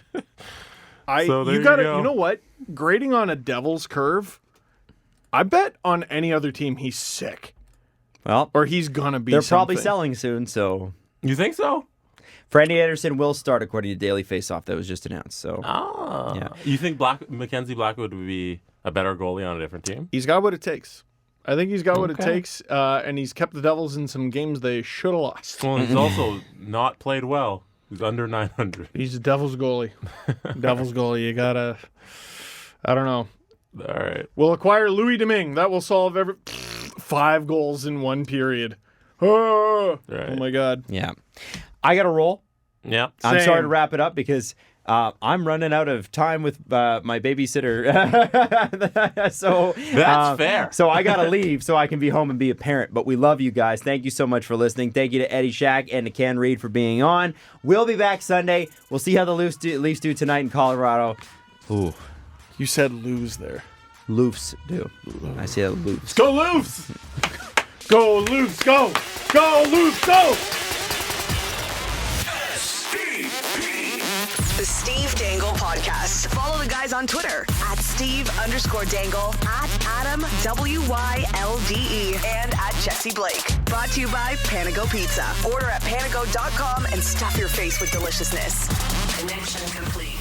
there you you gotta, go. you know what? Grading on a Devil's curve, I bet on any other team he's sick well, or he's gonna be. they're probably something. selling soon, so You think so? Franny Anderson will start according to Daily Faceoff that was just announced. So Ah. Yeah. You think Mackenzie Blackwood would be a better goalie on a different team? He's got what it takes. I think he's got what it Okay. takes, and he's kept the Devils in some games they should have lost. Well, he's also not played well. He's under 900. He's a Devils goalie. Devils goalie. You gotta. I don't know. All right. We'll acquire Louis Domingue. That will solve 5 goals in one period. Oh, Right. oh my God. yeah, I got to roll. Yeah. I'm Same. sorry to wrap it up because I'm running out of time with my babysitter. So That's fair. So I got to leave so I can be home and be a parent. But we love you guys. Thank you so much for listening. Thank you to Eddie Shack and to Ken Reed for being on. We'll be back Sunday. We'll see how the Leafs do tonight in Colorado. Ooh, You said lose there. Leafs do. I say Leafs. Go Leafs! Go Leafs, go! Go Leafs, go! The Steve Dangle Podcast. Follow the guys on Twitter at Steve_Dangle, at AdamWYLDE, and at Jesse Blake. Brought to you by Panago Pizza. Order at panago.com and stuff your face with deliciousness. Connection complete.